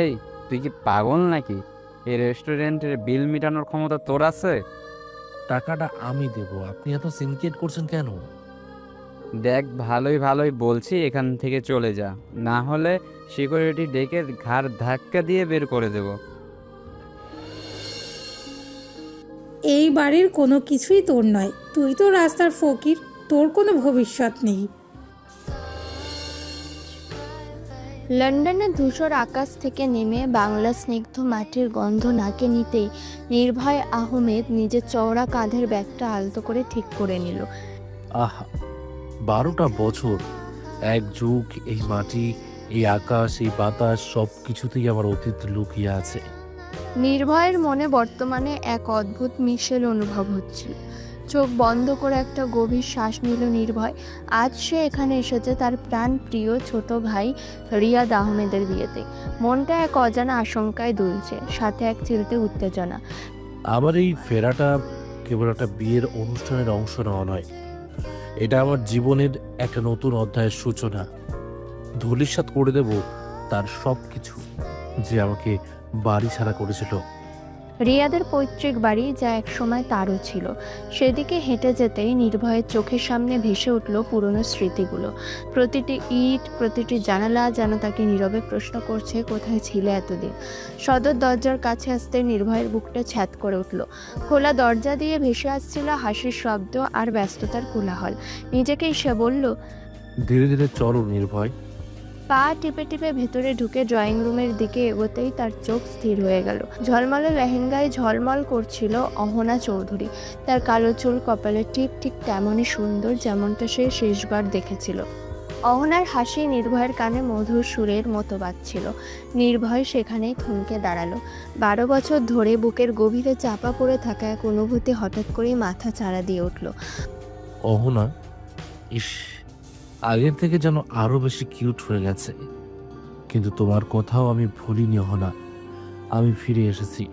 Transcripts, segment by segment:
এই, তুই কি পাগল নাকি? এই রেস্টুরেন্টের বিল মেটানোর ক্ষমতা তোর আছে? টাকাটা আমি দেব, আপনি এত সিনক্রেট করছেন কেন? দেখ, ভালোই ভালোই বলছি, এখান থেকে চলে যা। না হলে সিকিউরিটি ডেকে ঘাড় ধাক্কা দিয়ে বের করে দেব। এই বাড়ির কোনো কিছুই তোর নয়, তুই তো রাস্তার ফকির, তোর কোনো ভবিষ্যৎ নেই। লন্ডনে ধূসর আকাশ থেকে নেমে বাংলা স্নিগ্ধ মাটির গন্ধ নাকে নিতেই নির্ভয় আহমেদ নিজের চওড়া কাঁধের ব্যাগটা আলতো করে ঠিক করে নিল। আহা, 12টা বছর, এক যুগ, এই মাটি, এই আকাশ, এই বাতাস, সব কিছুতেই আমার অতীত লুকিয়ে আছে। নির্ভয়ের মনে বর্তমানে এক অদ্ভুত মিশেল অনুভব হচ্ছিল। চোখ বন্ধ করে একটা গভীর শ্বাস নিল নির্ভয়। আজ সে এখানে এসেছে তার প্রাণ প্রিয় ছোট ভাই রিয়াদ আহমেদের বিয়েতে। মনটা এক অজানা আশঙ্কায় দুলছে, সাথে এক চিলতে উত্তেজনা। আমার এই ফেরাটা কেবল একটা বিয়ের অনুষ্ঠানের অংশ নেওয়া নয়, এটা আমার জীবনের একটা নতুন অধ্যায়ের সূচনা। ধূলিসাৎ করে দেব তার সব কিছু, যে আমাকে বাড়ি ছাড়া করেছিল। রিয়াদের পৈতৃক বাড়ি, যা একসময় তারও ছিল। সেদিকে হেঁটে যেতেই নির্ভয়ের চোখের সামনে ভেসে উঠল পুরনো স্মৃতিগুলো। প্রতিটি ইট, প্রতিটি জানালা যেন তাকে নীরবে প্রশ্ন করছে, কোথায় ছিলে এতদিন। সদর দরজার কাছে আসতে নির্ভয়ের বুকটা ছ্যাদ করে উঠল। খোলা দরজা দিয়ে ভেসে আসছিল হাসির শব্দ আর ব্যস্ততার কোলাহল। নিজেকেই সে বলল, ধীরে ধীরে চলো নির্ভয়। পা টিপে টিপে ভেতরে ঢুকে ড্রয়িং রুমের দিকে এগোতেই তার চোখ স্থির হয়ে গেল। ঝলমলে লেহেঙ্গায় ঝলমল করছিল অহনা চৌধুরী। তার কালো চুল, কপালের টিপ ঠিক তেমনই সুন্দর যেমনটা সে শেষবার দেখেছিল। অহনার হাসি নির্ভয়ের কানে মধুর সুরের মতো বাজছিল। নির্ভয় সেখানেই থমকে দাঁড়ালো। 12 বছর ধরে বুকের গভীরে চাপা পড়ে থাকা এক অনুভূতি হঠাৎ করেই মাথা চাড়া দিয়ে উঠল। অহনা, ইস, আগের থেকে যেন আরো বেশি কিউট হয়ে গেছে। কিন্তু তোমার কথাও আমি ভুলিনি অহনা, আমি ফিরে এসেছি।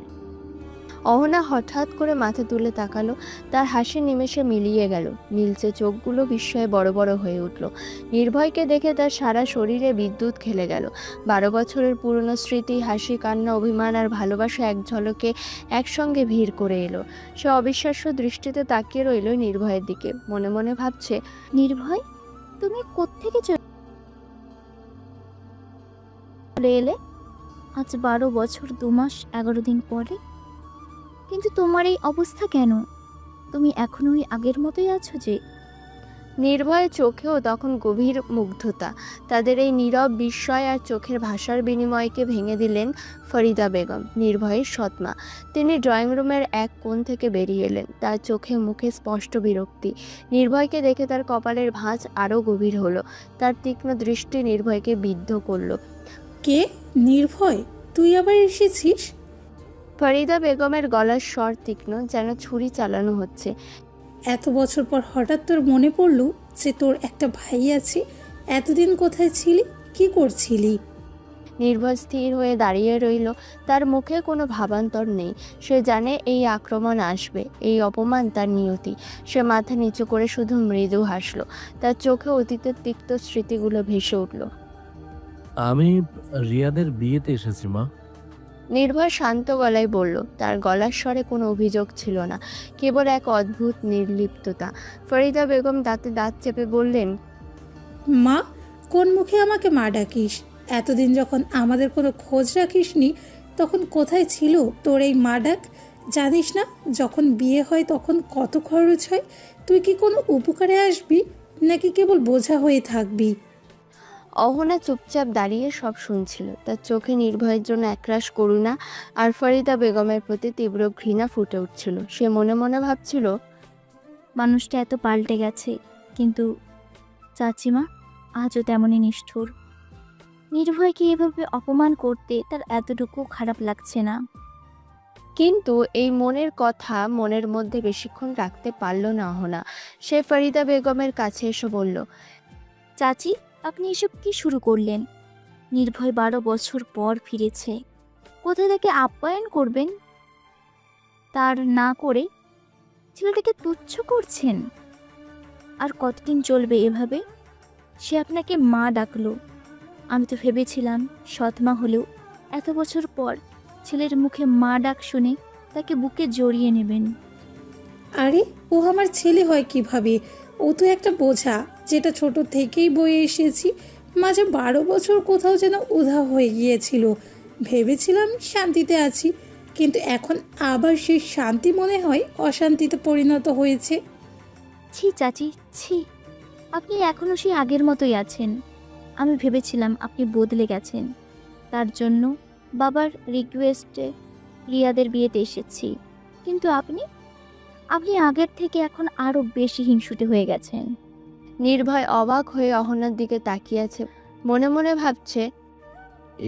অহনা হঠাৎ করে মাথা তুলে তাকালো। তার হাসি নিমেষে মিলিয়ে গেল। নীলচে চোখগুলো বিস্ময়ে বড় বড় হয়ে উঠল। নির্ভয়কে দেখে তার সারা শরীরে বিদ্যুৎ খেলে গেল। 12 বছরের পুরনো স্মৃতি, হাসি, কান্না, অভিমান আর ভালোবাসা এক ঝলকে একসঙ্গে ভিড় করে এলো। সে অবিশ্বাস্য দৃষ্টিতে তাকিয়ে রইল নির্ভয়ের দিকে। মনে মনে ভাবছে, নির্ভয়, তুমি কোত্থেকে চলে এলে আজ 12 বছর 2 মাস 11 দিন পরে? কিন্তু তোমার এই অবস্থা কেন? তুমি এখনো ওই আগের মতোই আছো যে? নির্ভয়ের চোখেও তখন গভীর মুগ্ধতা। তাদের এই নীরব বিস্ময় আর চোখের ভাষার বিনিময়কে ভেঙে দিলেন ফরিদা বেগম, নির্ভয়ের সৎমা। তিনি ড্রয়িং রুমের এক কোণ থেকে বেরিয়ে এলেন। তার চোখে মুখে স্পষ্ট বিরক্তি। নির্ভয়কে দেখে তার কপালের ভাঁজ আরও গভীর হলো। তার তীক্ষ্ণ দৃষ্টি নির্ভয়কে বিদ্ধ করল। কে? নির্ভয়, তুই আবার এসেছিস? ফরিদা বেগমের গলার স্বর তীক্ষ্ণ, যেন ছুরি চালানো হচ্ছে। এত বছর পর হঠাৎ তোর মনে পড়লো যে তোর একটা ভাই আছে? এতদিন কোথায় ছিলি, কি করছিলি? নির্ভয় স্থির হয়ে দাঁড়িয়ে রইল। তার মুখে কোনো ভাবান্তর নেই। সে জানে এই আক্রমণ আসবে, এই অপমান তার নিয়তি। সে মাথা নিচু করে শুধু মৃদু হাসল। তার চোখে অতীতের তিক্ত স্মৃতিগুলো ভেসে উঠল। আমি রিয়াদের বিয়েতে এসেছি মা। নির্ভয় শান্ত গলায় বলল। তার গলার স্বরে কোনো অভিযোগ ছিল না, কেবল এক অদ্ভুত নির্লিপ্ততা। ফরিদা বেগম দাঁতে দাঁত চেপে বললেন, মা, কোন মুখে আমাকে মা ডাকিস? এতদিন যখন আমাদের কোনো খোঁজ রাখিসনি, তখন কোথায় ছিল তোর এই মা ডাক? জানিস না যখন বিয়ে হয় তখন কত খরচ হয়? তুই কি কোনো উপকারে আসবি, নাকি কেবল বোঝা হয়ে থাকবি? অহনা চুপচাপ দাঁড়িয়ে সব শুনছিল। তার চোখে নির্ভয়ের জন্য একরাশ করুণা আর ফরিদা বেগমের প্রতি তীব্র ঘৃণা ফুটে উঠছিল। সে মনে মনে ভাবছিল, মানুষটা এত পাল্টে গেছে, কিন্তু চাচিমা আজও তেমনই নিষ্ঠুর। নির্ভয়কে এভাবে অপমান করতে তার এতটুকু খারাপ লাগছে না। কিন্তু এই মনের কথা মনের মধ্যে বেশিক্ষণ রাখতে পারল না অহনা। সে ফরিদা বেগমের কাছে এসে বলল, চাচি, আপনি এসব কি শুরু করলেন? নির্ভয় 12 বছর পর ফিরেছে, কোথায় তাকে আপ্যায়ন করবেন? তার না করে ছেলেটাকে তুচ্ছ করছেন। আর কতদিন চলবে এভাবে? সে আপনাকে মা ডাকলো, আমি তো ভেবেছিলাম সৎমা হলেও এত বছর পর ছেলের মুখে মা ডাক শুনে তাকে বুকে জড়িয়ে নেবেন। আরে ও আমার ছেলে হয় কিভাবে? ও তো একটা বোঝা, যেটা ছোট থেকেই বয়ে এসেছি। মাঝে 12 বছর কোথাও যেন উধাও হয়ে গিয়েছিল। ভেবেছিলাম শান্তিতে আছি, কিন্তু এখন আবার সেই শান্তি মনে হয় অশান্তিতে পরিণত হয়েছে। ছি চাচি, ছি। আপনি এখনও সেই আগের মতোই আছেন। আমি ভেবেছিলাম আপনি বদলে গেছেন। তার জন্য বাবার রিকোয়েস্টে রিয়াদের বিয়েতে এসেছি। কিন্তু আপনি আপনি আগের থেকে এখন আরও বেশি হিংসুটে হয়ে গেছেন। নির্ভয় অবাক হয়ে অহনার দিকে তাকিয়ে আছে, মনে মনে ভাবছে,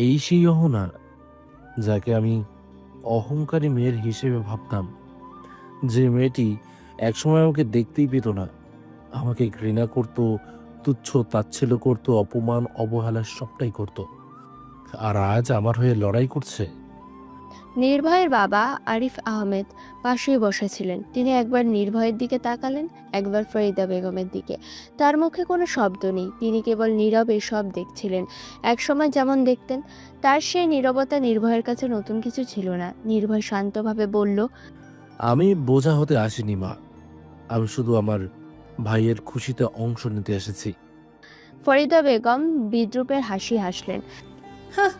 এই সেই অহনা যাকে আমি অহংকারী মেয়ের হিসেবে ভাবতাম, যে মেয়েটি একসময় আমাকে দেখতেই পেত না, আমাকে ঘৃণা করত, তুচ্ছ তাচ্ছিল্য করত, অপমান অবহেলা সবটাই করত, আর আজ আমার হয়ে লড়াই করছে। নির্ভয়ের বাবা আরিফ আহমেদ পাশেই বসেছিলেন। তিনি একবার নির্ভয়ের দিকে তাকালেন, একবার ফরিদা বেগমের দিকে। তার মুখে কোনো শব্দ নেই, তিনি কেবল নীরবে সব দেখছিলেন, একসময় যেমন দেখতেন। তার সেই নীরবতা নির্ভয়ের কাছে নতুন কিছু ছিল না। নির্ভয় শান্তভাবে বলল, আমি বোঝা হতে আসিনি মা, আমি শুধু আমার ভাইয়ের খুশিতে অংশ নিতে এসেছি। ফরিদা বেগম বিদ্রুপের হাসি হাসলেন। হ্যাঁ,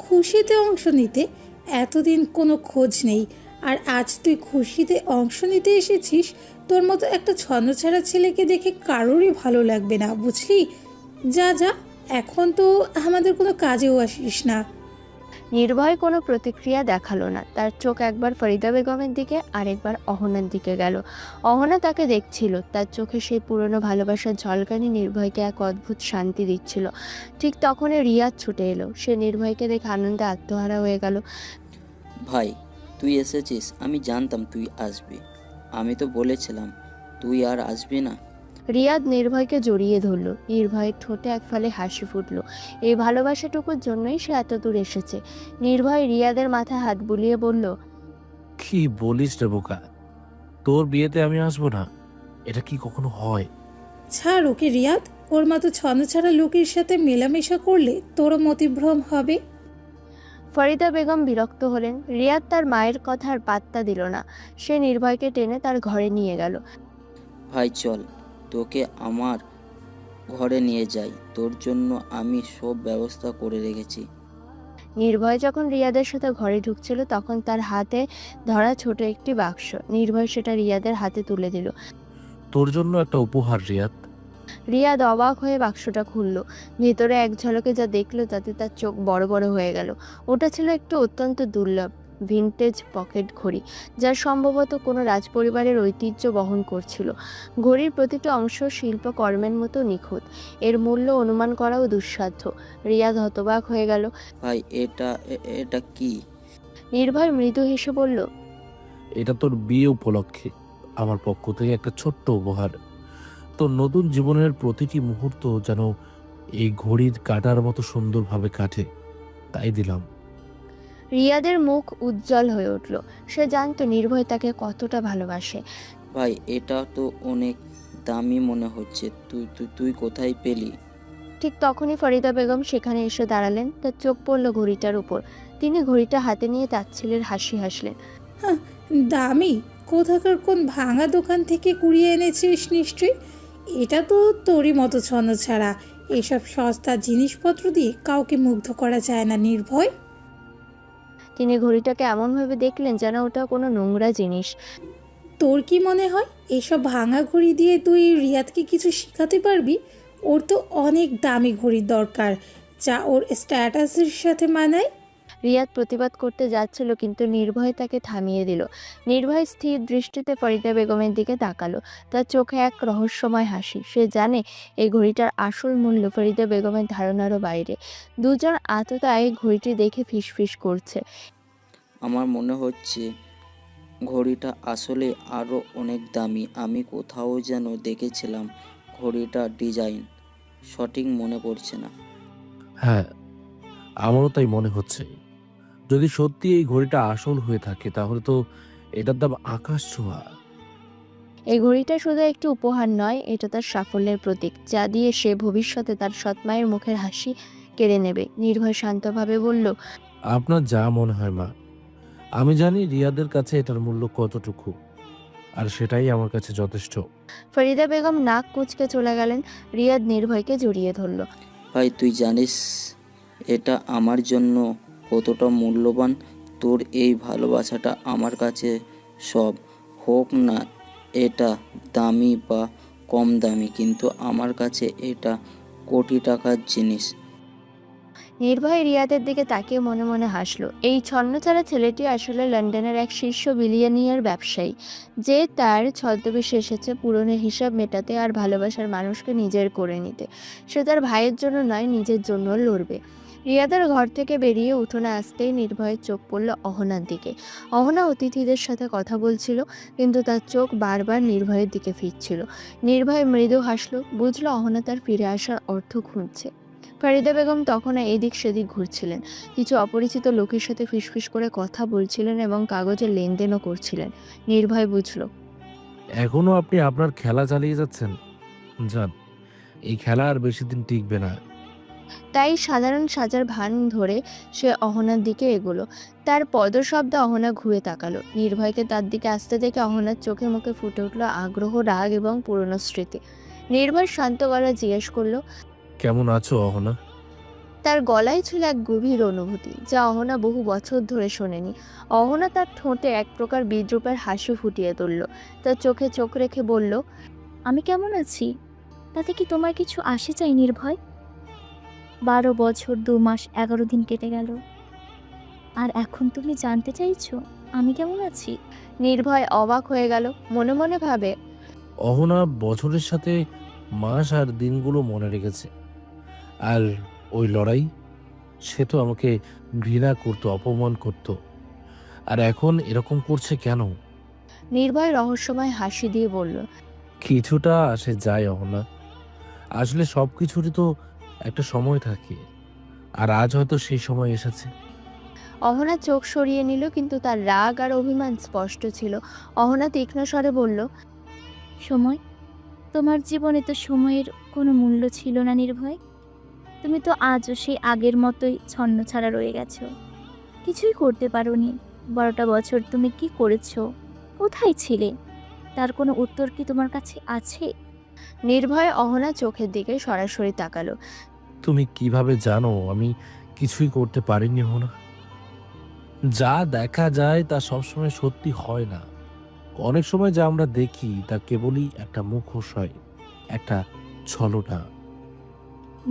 খুশিতে অংশ নিতে এতদিন কোনো খোঁজ নেই, আর আজ তুই খুশিতে অংশ নিতে এসেছিস? তোর মতো একটা ছন্নছাড়া ছেলেকে দেখে কারোরই ভালো লাগবে না, বুঝলি? যা যা, এখন তো আমাদের কোনো কাজেও আসিস না। নির্ভয় কোনো প্রতিক্রিয়া দেখালো না। তার চোখ একবার ফরিদা বেগমের দিকে আর একবার অহনার দিকে গেল। অহনা তাকে দেখছিল, তার চোখে সেই পুরনো ভালোবাসার ঝলকানি নির্ভয়কে এক অদ্ভুত শান্তি দিচ্ছিল। ঠিক তখনই রিয়াদ ছুটে এলো। সে নির্ভয়কে দেখে আনন্দে আত্মহারা হয়ে গেল। ভাই, তুই এসেছিস? আমি জানতাম তুই আসবি। আমি তো বলেছিলাম তুই আর আসবি না। রিয়াদ নির্ভয়কে জড়িয়ে ধরল। নির্ভয়ের ঠোঁটে এক ফালে হাসি ফুটল। এই ভালোবাসাটুকুর জন্যই সে এত দূর এসেছে। নির্ভয় রিয়াদের মাথায় হাত বুলিয়ে বলল, কি বলিস রে বোকা, তোর বিয়েতে আমি আসবো না? এটা কি কখনো হয়? ছাড় ওকে রিয়াদ, ওর মতো ছন্নছাড়া লোকের সাথে মেলামেশা করলে তোরও মতিভ্রম হবে। ফরিদা বেগম বিরক্ত হলেন। রিয়াদ তার মায়ের কথার পাত্তা দিল না। সে নির্ভয়কে টেনে তার ঘরে নিয়ে গেল। ভাই চল, তোকে আমার ঘরে নিয়ে যাই। তোর জন্য আমি সব ব্যবস্থা করে রেখেছি। নির্ভয় যখন রিয়াদের সাথে ঘরে ঢুকছিল তখন তার হাতে ধরা ছোট একটি বাক্স। নির্ভয় সেটা রিয়াদের হাতে তুলে দিল। তোর জন্য একটা উপহার রিয়াদ। রিয়াদ অবাক হয়ে বাক্সটা খুলল। ভেতরে এক ঝলকে যা দেখলো তাতে তার চোখ বড় বড় হয়ে গেল। ওটা ছিল একটু অত্যন্ত দুর্লভ ভিনটেজ পকেট ঘড়ি, যা সম্ভবত কোনো রাজপরিবারের ঐতিহ্য বহন করছিল। ঘড়ির প্রতিটি অংশ শিল্পকর্মের মতো নিখুঁত। এর মূল্য অনুমান করাও দুঃসাধ্য। রিয়াদ হতবাক হয়ে গেল। ভাই এটা কি? নির্ভয় মৃদু হেসে বলল, এটা তোর বিয়ে উপলক্ষে আমার পক্ষ থেকে একটা ছোট্ট উপহার। তোর নতুন জীবনের প্রতিটি মুহূর্ত যেন এই ঘড়ির কাটার মতো সুন্দরভাবে কাটে, তাই দিলাম। রিয়াদের মুখ উজ্জ্বল হয়ে উঠল। সে জানতো নির্ভয় তাকে কতটা ভালোবাসে। ভাই এটা তো অনেক দামি মনে হচ্ছে। তুই তুই তুই কোথায় পেলি? ঠিক তখনই ফরিদা বেগম সেখানে এসে দাঁড়ালেন। তার চোখ পড়ল ঘড়িটার উপর। তিনি ঘড়িটা হাতে নিয়ে তাচ্ছিলের হাসি হাসলেন। হ্যাঁ, দামি কোথাকার কোন ভাঙা দোকান থেকে কুড়িয়ে এনেছিস নিশ্চয়ই। এটা তো তোরই মতো ছন্নছাড়া। এসব সস্তা জিনিসপত্র দিয়ে কাউকে মুগ্ধ করা যায় না নির্ভয়। তিনি ঘড়িটাকে এমনভাবে দেখলেন যেন ওটা কোনো নোংরা জিনিস। তোর কি মনে হয় এসব ভাঙা ঘড়ি দিয়ে তুই রিয়াদকে কিছু শেখাতে পারবি? ওর তো অনেক দামি ঘড়ির দরকার, যা ওর স্ট্যাটাসের সাথে মানায়। রিয়াদ প্রতিবাদ করতে যাচ্ছিল, কিন্তু নির্ভয় তাকে থামিয়ে দিল। নির্ভয় স্থির দৃষ্টিতে ফরিদা বেগমের দিকে তাকালো। তার চোখে এক রহস্যময় হাসি। সে জানে এই ঘড়িটার আসল মূল্য ফরিদা বেগমের ধারণারও বাইরে। দুজন আততায়ী ঘড়িটি দেখে ফিসফিস করছে। আমার মনে হচ্ছে ঘড়িটা আসলে আরও অনেক দামি। আমি কোথাও যেন দেখেছিলাম ঘড়িটার ডিজাইন সঠিক মনে পড়ছে না। হ্যাঁ, আমারও তাই মনে হচ্ছে। যদি সত্যি এই ঘড়িটা আসল হয়ে থাকে তাহলে তো এটার দাম আকাশ ছোঁয়া। এই ঘড়িটা শুধু একটি উপহার নয়, এটা তার সাফল্যের প্রতীক, যা দিয়ে সে ভবিষ্যতে তার সৎমায়ের মুখের হাসি কেড়ে নেবে। নির্ভয় শান্তভাবে বলল, আপনার যা মনে হয় মা। আমি জানি রিয়াদের কাছে এটার মূল্য কতটুকু, আর সেটাই আমার কাছে যথেষ্ট। ফরিদা বেগম নাক কুঁচকে চলে গেলেন। রিয়াদ নির্ভয়কে জড়িয়ে ধরল। ভাই তুই জানিস এটা আমার জন্য কতটা মূল্যবান? তোর এই ভালোবাসাটা আমার কাছে সব। হোক না এটা দামি বা কম দামি, কিন্তু আমার কাছে এটা কোটি টাকার জিনিস। নির্ভয় রিয়াদের দিকে তাকিয়ে মনে মনে হাসলো। এই ছন্নছাড়া ছেলেটি আসলে লন্ডনের এক শীর্ষ বিলিয়নিয়ার ব্যবসায়ী, যে তার ছদ্মবেশে এসেছে পুরনো হিসাব মেটাতে আর ভালোবাসার মানুষকে নিজের করে নিতে। সে তার ভাইয়ের জন্য নয়, নিজের জন্য লড়বে। রিয়াদের ঘর থেকে বেরিয়ে উঠোনে আসতেই নির্ভয়ের চোখ পড়ল অহনার দিকে। অহনা অতিথিদের সাথে কথা বলছিল, কিন্তু তার চোখ বারবার নির্ভয়ের দিকে ফিরছিল। নির্ভয় মৃদু হাসলো, বুঝলো অহনা তার ফিরে আসার অর্থ খুঁজছে। ফরিদা বেগম তখনও এদিক সেদিক ঘুরছিলেন, কিছু অপরিচিত লোকের সাথে ফিসফিস করে কথা বলছিলেন এবং কাগজে লেনদেনও করছিলেন। নির্ভয় বুঝল এখনো আপনি আপনার খেলা চালিয়ে যাচ্ছেন? যান, এই খেলা আর বেশি দিন টিকবে না। তাই সাধারণ সাজার ভান ধরে সে অহনার দিকে এগোলো। তার পদশব্দে অহনা ঘুরে তাকালো। নির্ভয়কে তার দিকে আসতে দেখে অহনার চোখে মুখে ফুটে উঠল আগ্রহ, রাগ এবং পুরনো স্মৃতি। নির্ভয় শান্ত গলায় জিজ্ঞেস করলো, কেমন আছো অহনা? তার গলায় ছিল এক গভীর অনুভূতি, যা অহনা বহু বছর ধরে শোনেনি। অহনা তার ঠোঁটে এক প্রকার বিদ্রূপের হাসি ফুটিয়ে তুলল। তার চোখে চোখ রেখে বলল, আমি কেমন আছি তাতে কি তোমার কিছু আসে চাই নির্ভয়? 12 বছর 2 মাস 11 দিন কেটে গেল, আর এখন তুমি জানতে চাইছো আমি কেমন আছি? নির্ভয় অবাক হয়ে গেল। মনে মনে ভাবে, অহনা বছরের সাথে মাস আর দিনগুলো মনে রেখেছে। আর ওই লড়াই, সে তো আমাকে ঘৃণা করতো, অপমান করতো, আর এখন এরকম করছে কেন? নির্ভয় রহস্যময় হাসি দিয়ে বলল, কিছুটা আসে যায় অহনা। আসলে সবকিছুরই তো একটা সময় থাকে, আর আজ হয়তো সেই সময় এসেছে। অহনা চোখ সরিয়ে নিল, কিন্তু তার রাগ আর অভিমান স্পষ্ট ছিল। অহনা তীক্ষ্ণ স্বরে বলল, সময়? তোমার জীবনে তো সময়ের কোনো মূল্য ছিল না নির্ভয়। তুমি তো আজও সেই আগের মতোই ছন্ন ছাড়া রয়ে গেছো, কিছুই করতে পারোনি। 12টা বছর তুমি কি করেছো, কোথায় ছিলে, তার কোনো উত্তর কি তোমার কাছে আছে? নির্ভয় অহনা চোখের দিকে সরাসরি তাকালো। তুমি কিভাবে জানো আমি কিছুই করতে পারিনি অহনা? যা দেখা যায় তা সবসময় সত্যি হয় না। অনেক সময় যা আমরা দেখি তা কেবলই একটা মুখোশ হয়, একটা ছলনা।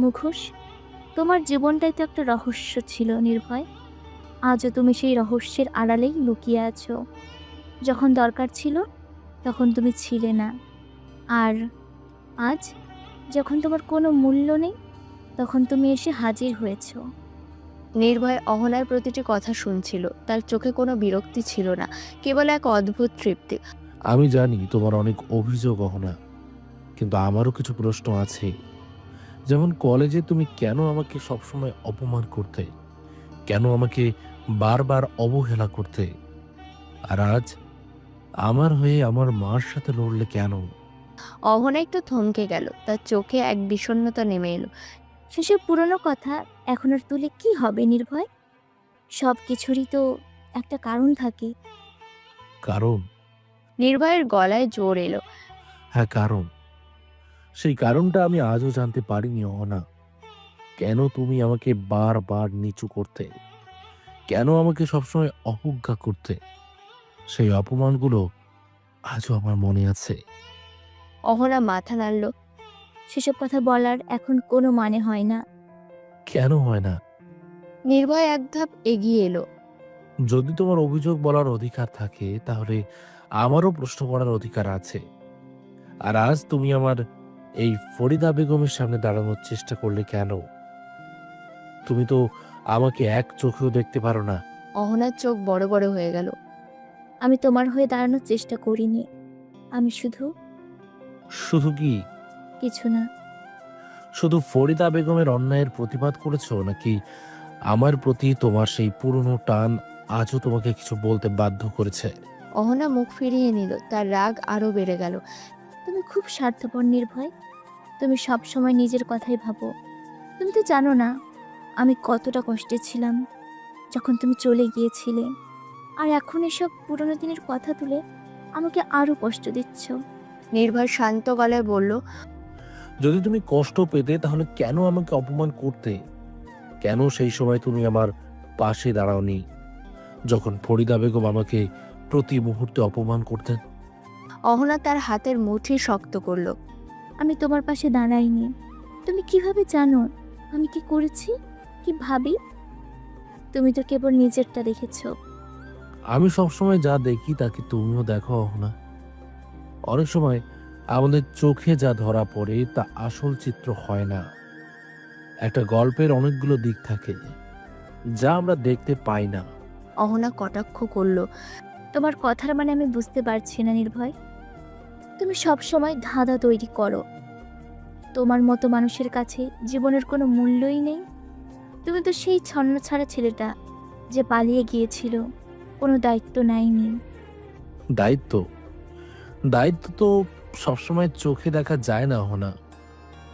মুখোশ? তোমার জীবনটাই তো একটা রহস্য ছিল নির্ভয়। আজও তুমি সেই রহস্যের আড়ালেই লুকিয়ে আছো। যখন দরকার ছিল তখন তুমি ছিলে না, আর আজ যখন তোমার কোনো মূল্য নেই তখন তুমি এসে হাজির হয়েছো। নির্ভয় অহনার প্রতিটি কথা শুনছিল। তার চোখে কোনো বিরক্তি ছিল না, কেবল এক অদ্ভুত তৃপ্তি। আমি জানি তোমার অনেক অভিযোগ অহনা, কিন্তু আমারও কিছু প্রশ্ন আছে। যেমন কলেজে তুমি কেন আমাকে সবসময় অপমান করতে, কেন আমাকে বারবার অবহেলা করতে, আর আজ আমার হয়ে আমার মার সাথে লড়লে কেন? অহনা একটু থমকে গেল, তার চোখে এক বিষণ্ণতা নেমে এলো। সেসব পুরনো কথা এখন আর তুলে কি হবে নির্ভয়? সব কিছুরই তো একটা কারণ থাকে। কারণ? নির্ভয়ের গলায় জোর এলো। হ্যাঁ, কারণ। সেই কারণটা আমি আজও জানতে পারিনি অহনা। কেন তুমি আমাকে বারবার নিচু করতে, কেন আমাকে সবসময় অবজ্ঞা করতে? সেই অপমানগুলো আজও আমার মনে আছে। অহনা মাথা নাড়ল। সেসব কথা বলার এখন কোনো মানে হয় না। কেন হয় না? নির্ভয় এক ধাপ এগিয়ে এলো। যদি তোমার অভিযোগ বলার অধিকার থাকে, তাহলে আমারও প্রশ্ন করার অধিকার আছে। আর আজ তুমি আমার এই ফরিদা বেগমের সামনে দাঁড়ানোর চেষ্টা করলে কেন? তুমি তো আমাকে এক চোখেও দেখতে পারো না। অহনার চোখ বড় বড় হয়ে গেল। আমি তোমার হয়ে দাঁড়ানোর চেষ্টা করিনি, আমি শুধু শুধু কি? কিছু না। শুধু ফরিদা বেগমের অন্যায়ের প্রতিবাদ করেছো, নাকি আমার প্রতি তোমার সেই পুরনো টান আজও তোমাকে কিছু বলতে বাধ্য করেছে? অহনা মুখ ফিরিয়ে নিল, তার রাগ আরো বেড়ে গেল। তুমি খুব স্বার্থপর নির্ভয়। তুমি সব সময় নিজের কথাই ভাবো। তুমি তো জানো না আমি কতটা কষ্টে ছিলাম। যখন তুমি চলে গিয়েছিলে। আর এখন এসব পুরনো দিনের কথা তুলে আমাকে আরও কষ্ট দিচ্ছ। নির্ভয় শান্ত গলায় বলল, যদি তুমি কষ্ট পেতে তাহলে কেন আমাকে অপমান করতে? কেন সেই সময় তুমি আমার পাশে দাঁড়াওনি যখন ফরিদা বেগম আমাকে প্রতি মুহূর্তে অপমান করতেন? অহনা তার হাতের মুঠি শক্ত করলো। আমি তোমার পাশে দাঁড়াইনি। তুমি কিভাবে জানো আমি কি করেছি, কি ভাবি? তুমি তো কেবল নিজেরটা দেখেছো। আমি সবসময় যা দেখি তাকে তুমিও দেখো না। অনেক সময় আমাদের চোখে যা ধরা পড়ে তা আসল চিত্র হয় না। একটা গল্পের অনেকগুলো দিক থাকে যা আমরা দেখতে পাই না। অহনা কটাক্ষ করলো। তোমার কথার মানে আমি বুঝতে পারছি না নির্ভয়। তুমি সব সময় ধাঁধা তৈরি করো। তোমার মতো মানুষের কাছে জীবনের কোনো মূল্যই নেই। তুমি তো সেই ছন্নছাড়া ছেলেটা যে পালিয়ে গিয়েছিল, কোনো দায়িত্ব নেয়নি। দায়িত্ব দায়িত্ব তো সবসময় চোখে দেখা যায় না হনা।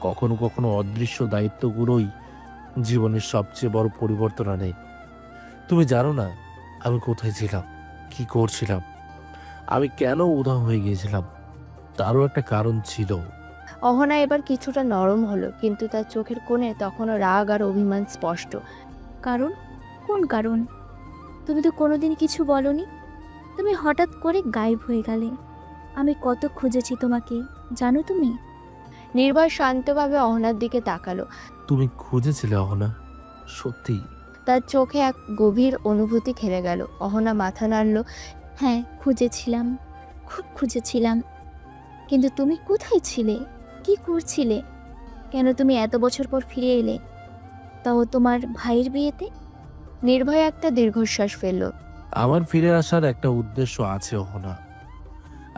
কখনো কখনো অদৃশ্য দায়িত্বগুলোই জীবনের সবচেয়ে বড় পরিবর্তন আনে। তুমি জানো না আমি কোথায় ছিলাম, কি করছিলাম, আমি কেন উধাও হয়ে গিয়েছিলাম। তারও একটা কারণ ছিল। অহনা এবার কিছুটা নরম হলো, কিন্তু তার চোখের কোণে তখনও রাগ আর অভিমান স্পষ্ট। কারণ? কোন কারণ? তুমি তো কোনোদিন কিছু বলনি। তুমি হঠাৎ করে গায়েব হয়ে গেলে। আমি কত খুঁজেছি তোমাকে, জানো তুমি? নির্ভয় শান্তভাবে অহনার দিকে তাকালো। তুমি খুঁজেছিলে অহনা? সত্যি? তার চোখে এক গভীর অনুভূতি খেলে গেল। অহনা মাথা নাড়ল। হ্যাঁ, খুঁজেছিলাম, খুব খুঁজেছিলাম। কিন্তু তুমি কোথায় ছিলে, কি করছিলে? কেন তুমি এত বছর পর ফিরে এলে, তাও তোমার ভাইয়ের বিয়েতে? নির্ভয় একটা দীর্ঘশ্বাস ফেলল। আমার ফিরে আসার একটা উদ্দেশ্য আছে অহনা,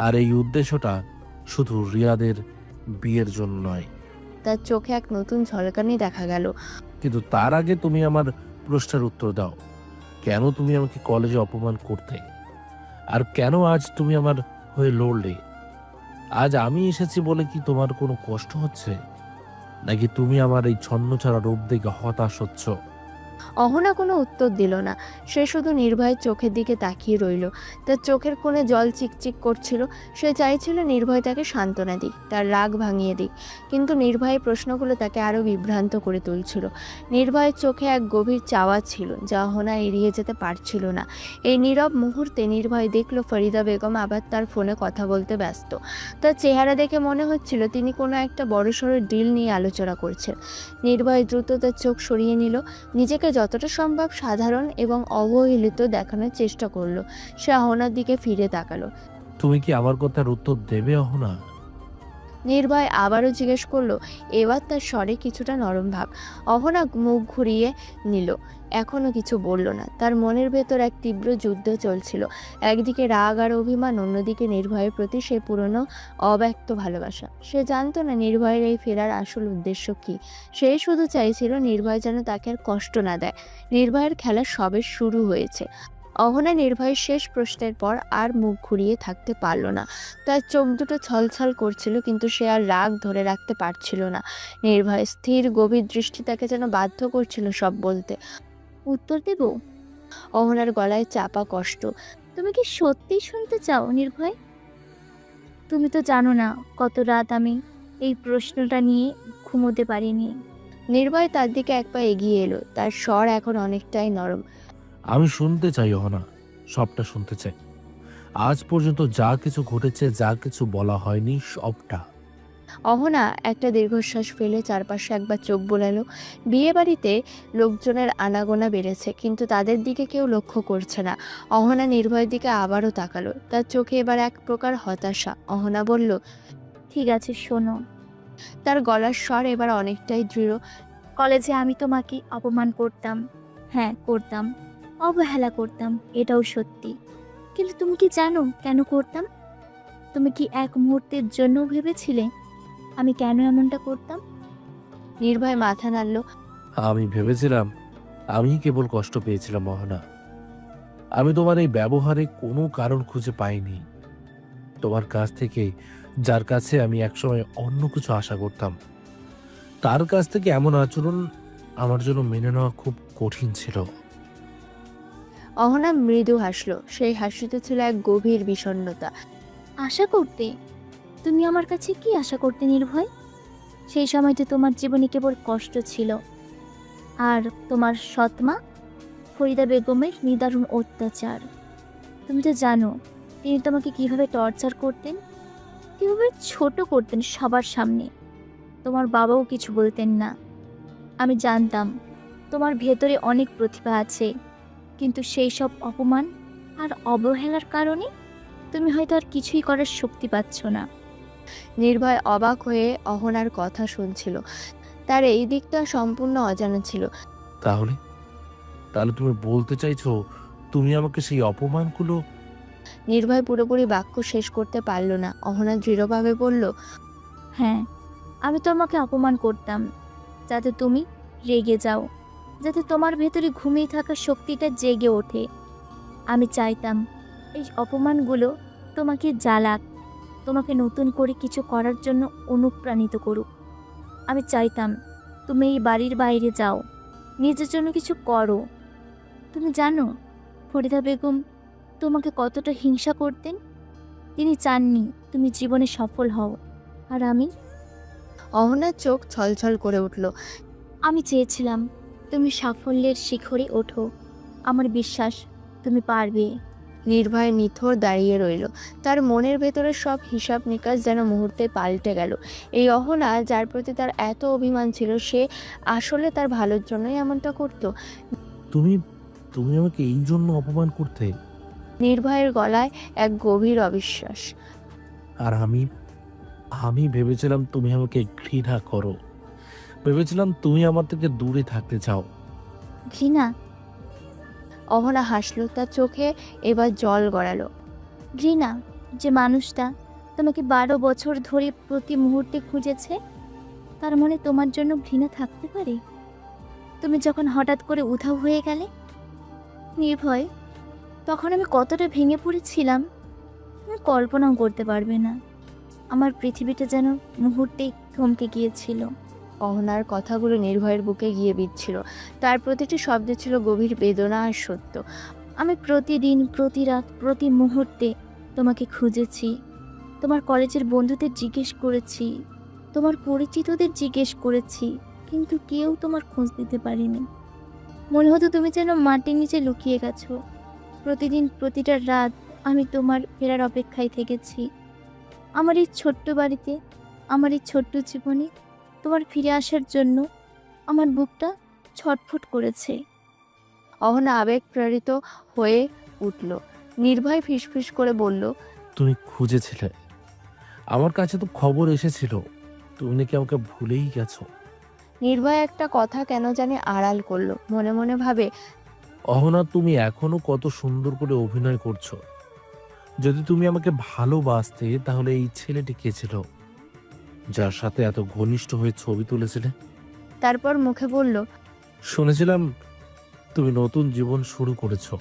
আর এই উদ্দেশ্যটা শুধু রিয়াদের বিয়ের জন্য নয়। তার চোখে এক নতুন ঝলকানি দেখা গেল। কিন্তু তার আগে তুমি আমার প্রশ্নের উত্তর দাও। কেন তুমি আমাকে কলেজে অপমান করতে, আর কেন আজ তুমি আমার হয়ে লড়লে? আজ আমি এসেছি বলে কি তোমার কোনো কষ্ট হচ্ছে, নাকি তুমি আমার এই ছন্নছাড়া রূপ দেখে হতাশ হচ্ছ? অহনা কোনো উত্তর দিল না। সে শুধু নির্ভয়ের চোখের দিকে তাকিয়ে রইল। তার চোখের কোণে জল চিকচিক করছিল। সে চাইছিল নির্ভয় তাকে সান্ত্বনা দিক, তার রাগ ভাঙিয়ে দিক, কিন্তু নির্ভয়ের প্রশ্নগুলো তাকে আরও বিভ্রান্ত করে তুলছিল। নির্ভয়ের চোখে এক গভীর চাওয়া ছিল যা অহনা এড়িয়ে যেতে পারছিল না। এই নীরব মুহূর্তে নির্ভয় দেখল ফরিদা বেগম আবার তার ফোনে কথা বলতে ব্যস্ত। তার চেহারা দেখে মনে হচ্ছিল তিনি কোনো একটা বড়সড় ডিল নিয়ে আলোচনা করছেন। নির্ভয় দ্রুত তার চোখ সরিয়ে নিল, নিজেকে যতটা সম্ভব সাধারণ এবং অবহেলিত দেখানোর চেষ্টা করলো। সে অহনার দিকে ফিরে তাকালো। তুমি কি আমার কথার উত্তর দেবে অহনা? নির্ভয় আবারও জিজ্ঞেস করলো, এবার তার স্বরে কিছুটা নরম ভাব। অহনা মুখ ঘুরিয়ে নিল, এখনো কিছু বলল না। তার মনের ভেতর এক তীব্র যুদ্ধ চলছিল। একদিকে রাগ আর অভিমান, অন্যদিকে নির্ভয়ের প্রতি সে পুরনো অব্যক্ত ভালোবাসা। সে জানতো না নির্ভয়ের এই ফেরার আসল উদ্দেশ্য কি। সে শুধু চাইছিল নির্ভয় যেন তাকে আর কষ্ট না দেয়। নির্ভয়ের খেলা সবে শুরু হয়েছে। অহনা নির্ভয়ের শেষ প্রশ্নের পর আর মুখ ঘুরিয়ে থাকতে পারল না। তার চোখ দুটো ছলছল করছিল, কিন্তু সে আর রাগ ধরে রাখতে পারছিল না। নির্ভয় স্থির গভীর দৃষ্টি তাকে যেন বাধ্য করছিল সব বলতে। উত্তর দেব? অহনার গলায় চাপা কষ্ট। তুমি কি সত্যি শুনতে চাও নির্ভয়? তুমি তো জানো না কত রাত আমি এই প্রশ্নটা নিয়ে ঘুমোতে পারিনি। নির্ভয় তার দিকে এক পা এগিয়ে এলো, তার স্বর এখন অনেকটাই নরম। আমি শুনতে চাই অহনা, সবটা শুনতে চাই। আজ পর্যন্ত যা কিছু ঘটেছে, যা কিছু বলা হয়নি, সবটা। অহনা একটা দীর্ঘশ্বাস ফেলে চারপাশে একবার চোখ বোলালো। বিয়ে বাড়িতে লোকজনের আনাগোনা বেড়েছে, কিন্তু তাদের দিকে কেউ লক্ষ্য করছে না। অহনা নির্ভয়ের দিকে আবারও তাকালো, তার চোখে এবার এক প্রকার হতাশা। অহনা বলল, ঠিক আছে, শোনো। তার গলার স্বর এবার অনেকটাই দৃঢ়। কলেজে আমি তোমাকে অপমান করতাম, হ্যাঁ করতাম, অবহেলা করতাম, এটাও সত্যি। কিন্তু তুমি কি জানো কেন করতাম? তুমি কি এক মুহূর্তের জন্য ভেবেছিলে আমি কেন এমনটা করতাম? নির্ভয় মাথা নাড়ল। আমি ভেবেছিলাম আমি কেবল কষ্ট পেয়েছিলাম অহনা। আমি তোমার এই ব্যবহারে কোনো কারণ খুঁজে পাইনি। তোমার কাছ থেকে, যার কাছে আমি একসময় অন্য কিছু আশা করতাম, তার কাছ থেকে এমন আচরণ আমার জন্য মেনে নেওয়া খুব কঠিন ছিল। অহনা মৃদু হাসলো, সেই হাসিতে ছিল এক গভীর বিষণ্ণতা। আশা করতে? তুমি আমার কাছে কি আশা করতে নির্ভয়? সেই সময়টা তোমার জীবনে কেবল কষ্ট ছিল, আর তোমার সৎমা ফরিদা বেগমের নিদারুণ অত্যাচার। তুমি তো জানো তিনি তোমাকে কিভাবে টর্চার করতেন, কিভাবে ছোট করতেন সবার সামনে। তোমার বাবাও কিছু বলতেন না। আমি জানতাম তোমার ভেতরে অনেক প্রতিভা আছে, কিন্তু সেই সব অপমান আর অবহেলার কারণে তুমি হয়তো আর কিছুই করার শক্তি পাচ্ছ না। নির্ভয় অবাক হয়ে অহনার কথা শুনছিল। তার এই দিকটা সম্পূর্ণ অজানা ছিল। তাহলে তাহলে তুমি বলতে চাইছো তুমি আমাকে সেই অপমানগুলো? নির্ভয় পুরোপুরি বাক্য শেষ করতে পারল না। অহনা দৃঢ়ভাবে বলল, হ্যাঁ, আমি তোমাকে অপমান করতাম যাতে তুমি রেগে যাও, যাতে তোমার ভেতরে ঘুমিয়ে থাকা শক্তিটা জেগে ওঠে। আমি চাইতাম এই অপমানগুলো তোমাকে জ্বালাক, তোমাকে নতুন করে কিছু করার জন্য অনুপ্রাণিত করুক। আমি চাইতাম তুমি এই বাড়ির বাইরে যাও, নিজের জন্য কিছু করো। তুমি জানো ফরিদা বেগম তোমাকে কতটা হিংসা করতেন? তিনি চাননি তুমি জীবনে সফল হও। আর আমি অহনার চোখ ছলছল করে উঠল। আমি চেয়েছিলাম তুমি সাফল্যের শিখরে ওঠো। আমার বিশ্বাস তুমি পারবে। নির্ভয় নিথর দাঁড়িয়ে রইল। তার মনের ভেতরে সব হিসাব নিকাশ যেন মুহূর্তে পাল্টে গেল। এই অহনা যার প্রতি তার এত অভিমান ছিল, সে আসলে তার ভালোর জন্যই এমনটা করত। তুমি তুমি আমাকে এই জন্য অপমান করতে? নির্ভয়ের গলায় এক গভীর অবিশ্বাস। আর আমি আমি ভেবেছিলাম তুমি আমাকে ঘৃণা করো, ভেবেছিলাম তুমি আমার থেকে দূরে থাকতে চাও। ঘৃণা? অহনা হাসল, তার চোখে এবার জল গড়ালো। ঘৃণা? যে মানুষটা তোমাকে 12 বছর ধরে প্রতি মুহূর্তে খুঁজেছে, তার মনে তোমার জন্য ঘৃণা থাকতে পারে? তুমি যখন হঠাৎ করে উধাও হয়ে গেলে নির্ভয়, তখন আমি কতটা ভেঙে পড়েছিলাম তুমি কল্পনাও করতে পারবে না। আমার পৃথিবীটা যেন মুহূর্তেই থমকে গিয়েছিল। অহনার কথাগুলো নির্ভয়ের বুকে গিয়ে বিঁধছিল। তার প্রতিটি শব্দে ছিল গভীর বেদনা আর সত্য। আমি প্রতিদিন, প্রতি রাত, প্রতি মুহূর্তে তোমাকে খুঁজেছি। তোমার কলেজের বন্ধুদের জিজ্ঞেস করেছি, তোমার পরিচিতদের জিজ্ঞেস করেছি, কিন্তু কেউ তোমার খোঁজ দিতে পারেনি। মনে হতো তুমি যেন মাটির নিচে লুকিয়ে গেছো। প্রতিদিন, প্রতিটা রাত আমি তোমার ফেরার অপেক্ষায় থেকেছি। আমার এই ছোট্ট বাড়িতে, আমার এই ছোট্ট জীবনে তোমার ফিরে আসার জন্য আমার বুকটা ছটফট করেছে। অহনা আবেগ প্রেরিত হয়ে উঠল। নির্ভয় ফিসফিস করে বলল, তুমি খুঁজেছিলে, আমার কাছে তো খবর এসেছিল তুমি নাকি আমাকে ভুলেই গেছো। নির্ভয় একটা কথা কেন জানি আড়াল করলো। মনে মনে ভাবে, অহনা, তুমি এখনো কত সুন্দর করে অভিনয় করছো। যদি তুমি আমাকে ভালোবাসতে তাহলে এই ছেলেটি কে ছিল যার সাথে এত ঘনিষ্ঠ হয়ে ছবি তুলেছিলে? তারপর মুখে বলল, শুনেছিলাম তুমি নতুন জীবন শুরু করেছো।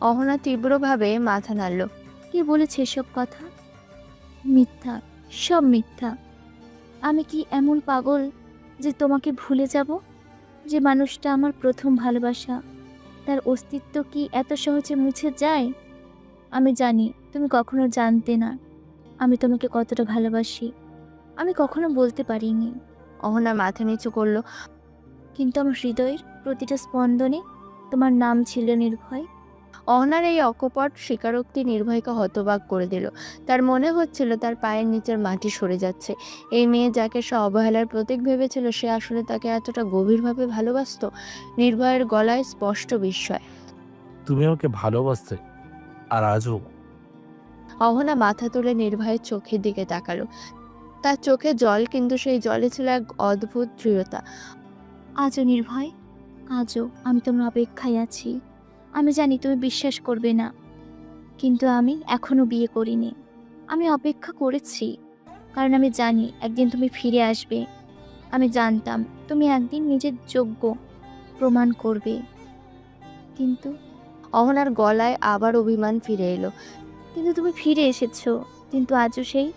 অহনা তীব্রভাবে মাথা নাড়ল। কে বলেছে এসব কথা? মিথ্যা, সব মিথ্যা। আমি কি এমন পাগল যে তোমাকে ভুলে যাব? যে মানুষটা আমার প্রথম ভালোবাসা, তার অস্তিত্ব কি এত সহজে মুছে যায়? আমি জানি তুমি কখনো জানতে না আমি তোমাকে কতটা ভালোবাসি। আমি কখনো বলতে পারিনি, অহনা মাথা নিচু করল। কিন্তু আমার হৃদয়ের প্রতিটা স্পন্দনে তোমার নাম ছিল নির্ভয়। অহনার এই অকপট স্বীকারোক্তি নির্ভয়কে হতবাক করে দিল। তার মনে হচ্ছিল তার পায়ের নিচের মাটি সরে যাচ্ছে। এই মেয়ে যাকে সে অবহেলার প্রতীক ভেবেছিল, সে আসলে তাকে এতটা গভীরভাবে ভালোবাসতো। নির্ভয়ের গলায় স্পষ্ট বিস্ময়। তুমি আমাকে ভালোবাসতে, আর আজও? অহনা মাথা তুলে নির্ভয়ের চোখের দিকে তাকালো। তার চোখে জল, কিন্তু সেই জলে ছিল এক অদ্ভুত দৃঢ়তা। আজও নির্ভয়, আজও আমি তোমার অপেক্ষায় আছি। আমি জানি তুমি বিশ্বাস করবে না, কিন্তু আমি এখনো বিয়ে করিনি। আমি অপেক্ষা করেছি, কারণ আমি জানি একদিন তুমি ফিরে আসবে। আমি জানতাম তুমি একদিন নিজের যোগ্য প্রমাণ করবে। কিন্তু অহনার গলায় আবার অভিমান ফিরে এলো। কিন্তু তুমি ফিরে এসেছো, কিন্তু আজও সেই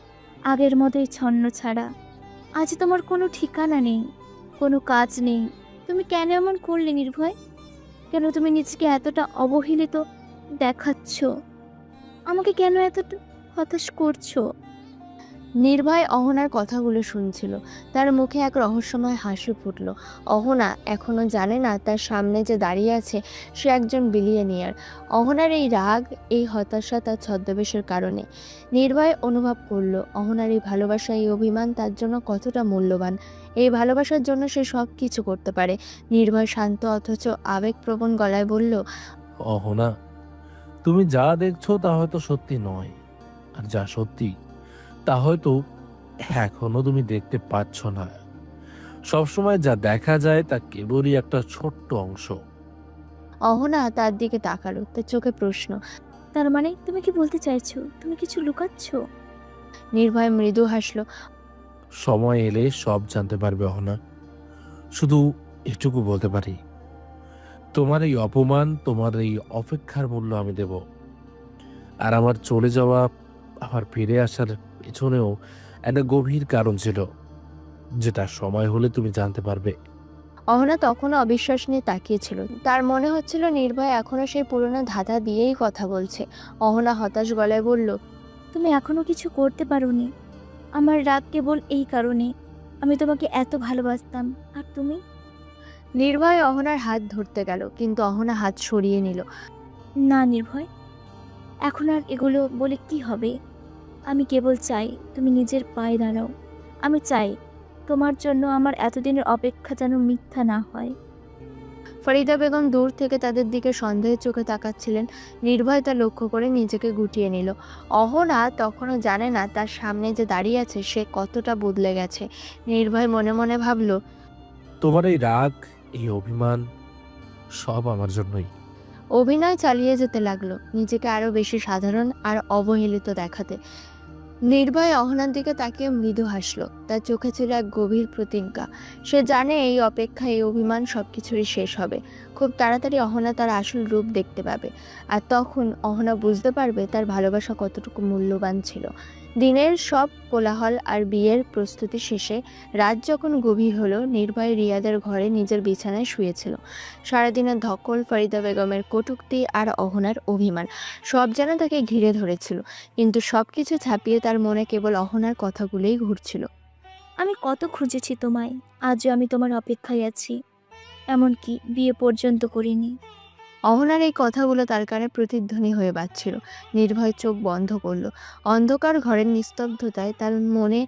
আগের মতোই ছন্ন ছাড়া। আজ তোমার কোনো ঠিকানা নেই, কোনো কাজ নেই। তুমি কেন এমন করলে নির্ভয়? কেন তুমি নিজেকে এতটা অবহেলিত দেখাচ্ছ? আমাকে কেন এতটা হতাশ করছো? নির্ভয় অহনার কথাগুলো শুনছিল। তার মুখে এক রহস্যময় হাসি ফুটল। অহনা এখনো জানে না তার সামনে যে দাঁড়িয়ে আছে সে একজন বিলিয়নিয়ার। অহনার এই রাগ, এই হতাশা তার ছদ্মবেশের কারণে। নির্ভয় অনুভব করলো অহনার এই ভালোবাসা, এই অভিমান তার জন্য কতটা মূল্যবান। এই ভালোবাসার জন্য সে সব কিছু করতে পারে। নির্ভয় শান্ত অথচ আবেগপ্রবণ গলায় বলল, অহনা, তুমি যা দেখছো তা হয়তো সত্যি নয়, আর যা সত্যি তা হয়তো এখনো তুমি দেখতে পাচ্ছ না। সবসময় যা দেখা যায় তা কেবলই একটা ছোট্ট অংশ। অহনা তার দিকে তাকালো, তার চোখে প্রশ্ন। তার মানে তুমি কি বলতে চাইছো তুমি কিছু লুকাচ্ছ? নির্ভয় মৃদু হাসল। সময় এলে সব জানতে পারবে অহনা। শুধু এটুকু বলতে পারি, তোমার এই অপমান, তোমার এই অপেক্ষার মূল্য আমি দেব। আর আমার চলে যাওয়া, আমার ফিরে আসার পেছনেও একটা গভীর কারণ ছিল, যেটা সময় হলে তুমি জানতে পারবে। অহনা তখনও অবিশ্বাস নিয়ে তাকিয়েছিল। তার মনে হচ্ছিল নির্ভয় এখনো সেই পুরনো ধাঁধা দিয়েই কথা বলছে। অহনা হতাশ গলায় বলল, তুমি এখনো কিছু করতে পারোনি। আমার রাগ কেবল এই কারণে, আমি তোমাকে এত ভালোবাসতাম, আর তুমি? নির্ভয় অহনার হাত ধরতে গেল, কিন্তু অহনা হাত সরিয়ে নিল। না নির্ভয়, এখন আর এগুলো বলে কি হবে? আমি কেবল চাই তুমি নিজের পায়ে দাঁড়াও। আমি চাই তোমার জন্য আমার এতদিনের অপেক্ষা যেন মিথ্যা না হয়। ফরিদা বেগম দূর থেকে তাদের দিকে সন্দেহের চোখে তাকাচ্ছিলেন। নির্ভয় তা লক্ষ্য করে নিজেকে গুটিয়ে নিল। অহনা তখনও জানে না তার সামনে যে দাঁড়িয়ে আছে সে কতটা বদলে গেছে। নির্ভয় মনে মনে ভাবল, তোমার এই রাগ, এই অভিমান সব আমার জন্যই। অভিনয় চালিয়ে যেতে লাগলো, নিজেকে আরো বেশি সাধারণ আর অবহেলিত দেখাতে। নির্ভয় অহনার দিকে তাকিয়ে মৃদু হাসলো। তার চোখে ছিল এক গভীর প্রতিজ্ঞা। সে জানে এই অপেক্ষা, এই অভিমান সবকিছুরই শেষ হবে। খুব তাড়াতাড়ি অহনা তার আসল রূপ দেখতে পাবে, আর তখন অহনা বুঝতে পারবে তার ভালোবাসা কতটুকু মূল্যবান ছিল। দিনের সব কোলাহল আর বিয়ের প্রস্তুতি শেষে রাত যখন গভীর হলো, নির্ভয় রিয়াদের ঘরে নিজের বিছানায় শুয়েছিল। সারাদিনের ধকল, ফরিদা বেগমের কটূক্তি আর অহনার অভিমান সব যেন তাকে ঘিরে ধরেছিল, কিন্তু সবকিছু ছাপিয়ে তার মনে কেবল অহনার কথাগুলোই ঘুরছিল। আমি কত খুঁজেছি তোমায়, আজও আমি তোমার অপেক্ষায় আছি, এমনকি বিয়ে পর্যন্ত করিনি। অহনার এই কথাগুলো তার কানে প্রতিধ্বনি হয়ে বাজছিল। নির্ভয় চোখ বন্ধ করলো। অন্ধকার ঘরের নিস্তব্ধতায় তার মনে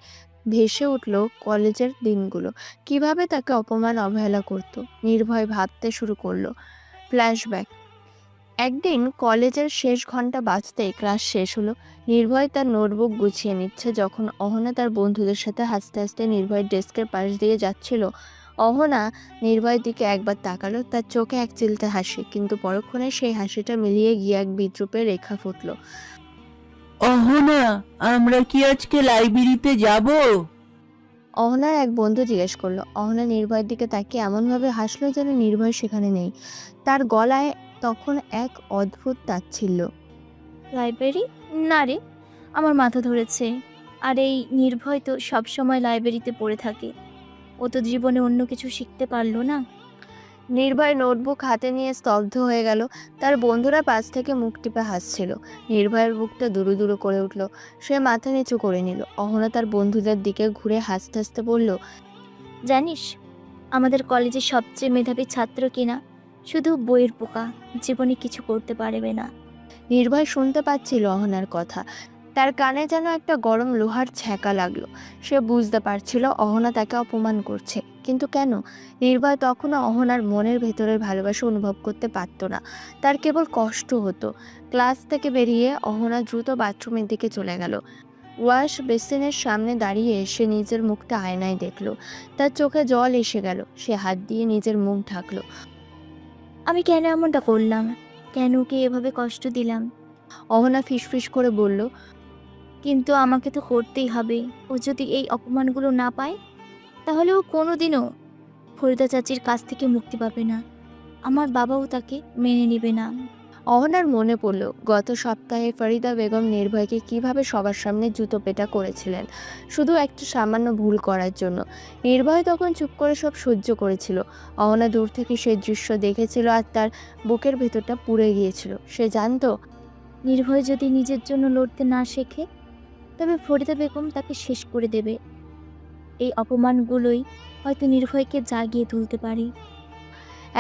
ভেসে উঠল কলেজের দিনগুলো, কিভাবে তাকে অপমান অবহেলা করত। নির্ভয় ভাবতে শুরু করলো। ফ্ল্যাশব্যাক। একদিন কলেজের শেষ ঘন্টা বাজতেই ক্লাস শেষ হলো। নির্ভয় তার নোটবুক গুছিয়ে নিচ্ছে যখন অহনা তার বন্ধুদের সাথে হাসতে হাসতে নির্ভয়ের ডেস্কের পাশ দিয়ে যাচ্ছিল। অহনা নির্ভয়ের দিকে একবার তাকালো, তার চোখে এক চিলতে হাসি, কিন্তু পরক্ষণে সেই হাসিটা মিলিয়ে গিয়ে এক বিদ্রূপের রেখা ফুটলো। অহনা, আমরা কি আজকে লাইব্রেরিতে যাব? অহনার এক বন্ধু জিজ্ঞেস করলো। অহনা নির্ভয়ের দিকে তাকিয়ে এমনভাবে হাসলো যেন নির্ভয় সেখানে নেই। তার গলায় তখন এক অদ্ভুত তাচ্ছিল্য। লাইব্রেরি? না রে, আমার মাথা ধরেছে। আর এই নির্ভয় তো সবসময় লাইব্রেরিতে পড়ে থাকে, ও তো জীবনে অন্য কিছু শিখতে পারলো না। নির্ভয় নোটবুক হাতে নিয়ে স্তব্ধ হয়ে গেল। তার বন্ধুরা পাশ থেকে মুখ টিপে হাসছিল। নির্ভয়ের বুকটা দুরু দুরু করে উঠল। সে মাথা নিচু করে নিল। অহনা তার বন্ধুদের দিকে ঘুরে হাসতে হাসতে বলল, জানিস, আমাদের কলেজের সবচেয়ে মেধাবী ছাত্র কিনা, শুধু বইয়ের পোকা, জীবনে কিছু করতে পারবে না। নির্ভয় শুনতে পাচ্ছিল অহনার কথা। তার কানে যেন একটা গরম লোহার ছ্যাঁকা লাগলো। সে বুঝতে পারছিল অহনা তাকে অপমান করছে, কিন্তু কেন? নির্ভয় তখনও অহনার মনের ভেতরের ভালোবাসা অনুভব করতে পারত না। তার কেবল কষ্ট হতো। ক্লাস থেকে বেরিয়ে অহনা দ্রুত বাথরুমের দিকে চলে গেল। ওয়াশ বেসিনের সামনে দাঁড়িয়ে সে নিজের মুখটা আয়নায় দেখলো। তার চোখে জল এসে গেল। সে হাত দিয়ে নিজের মুখ ঢাকলো। আমি কেন এমনটা করলাম? কেন ওকে এভাবে কষ্ট দিলাম? অহনা ফিসফিস করে বলল, কিন্তু আমাকে তো করতেই হবে। ও যদি এই অপমানগুলো না পায়, তাহলে ও কোনোদিনও ফরিদা চাচির কাছ থেকে মুক্তি পাবে না। আমার বাবাও তাকে মেনে নেবে না। অহনার মনে পড়ল গত সপ্তাহে ফরিদা বেগম নির্ভয়কে কিভাবে সবার সামনে জুতো পেটা করেছিলেন শুধু একটা সামান্য ভুল করার জন্য। নির্ভয় তখন চুপ করে সব সহ্য করেছিল। অহনা দূর থেকে সেই দৃশ্য দেখেছিল আর তার বুকের ভেতরটা পুড়ে গিয়েছিল। সে জানতো নির্ভয় যদি নিজের জন্য লড়তে না শেখে তবে ফরিদা বেগম তাকে শেষ করে দেবে। এই অপমানগুলোই হয়তো নির্ভয়কে জাগিয়ে তুলতে পারে।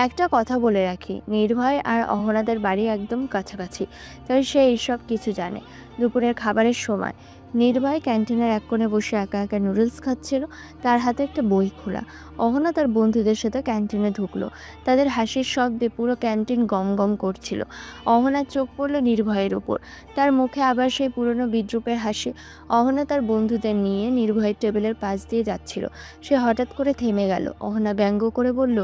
একটা কথা বলে রাখি, নির্ভয় আর অহনাদের বাড়ি একদম কাছাকাছি, তাই সে এইসব কিছু জানে। দুপুরের খাবারের সময় নির্ভয় ক্যান্টিনের এক কোণে বসে একা একা নুডলস খাচ্ছিল, তার হাতে একটা বই খোলা। অহনা তার বন্ধুদের সাথে ক্যান্টিনে ঢুকলো। তাদের হাসির শব্দে পুরো ক্যান্টিন গম গম করছিল। অহনার চোখ পড়ল নির্ভয়ের উপর, তার মুখে আবার সেই পুরনো বিদ্রূপের হাসি। অহনা তার বন্ধুদের নিয়ে নির্ভয়ের টেবিলের পাশ দিয়ে যাচ্ছিল। সে হঠাৎ করে থেমে গেল। অহনা ব্যঙ্গ করে বলল,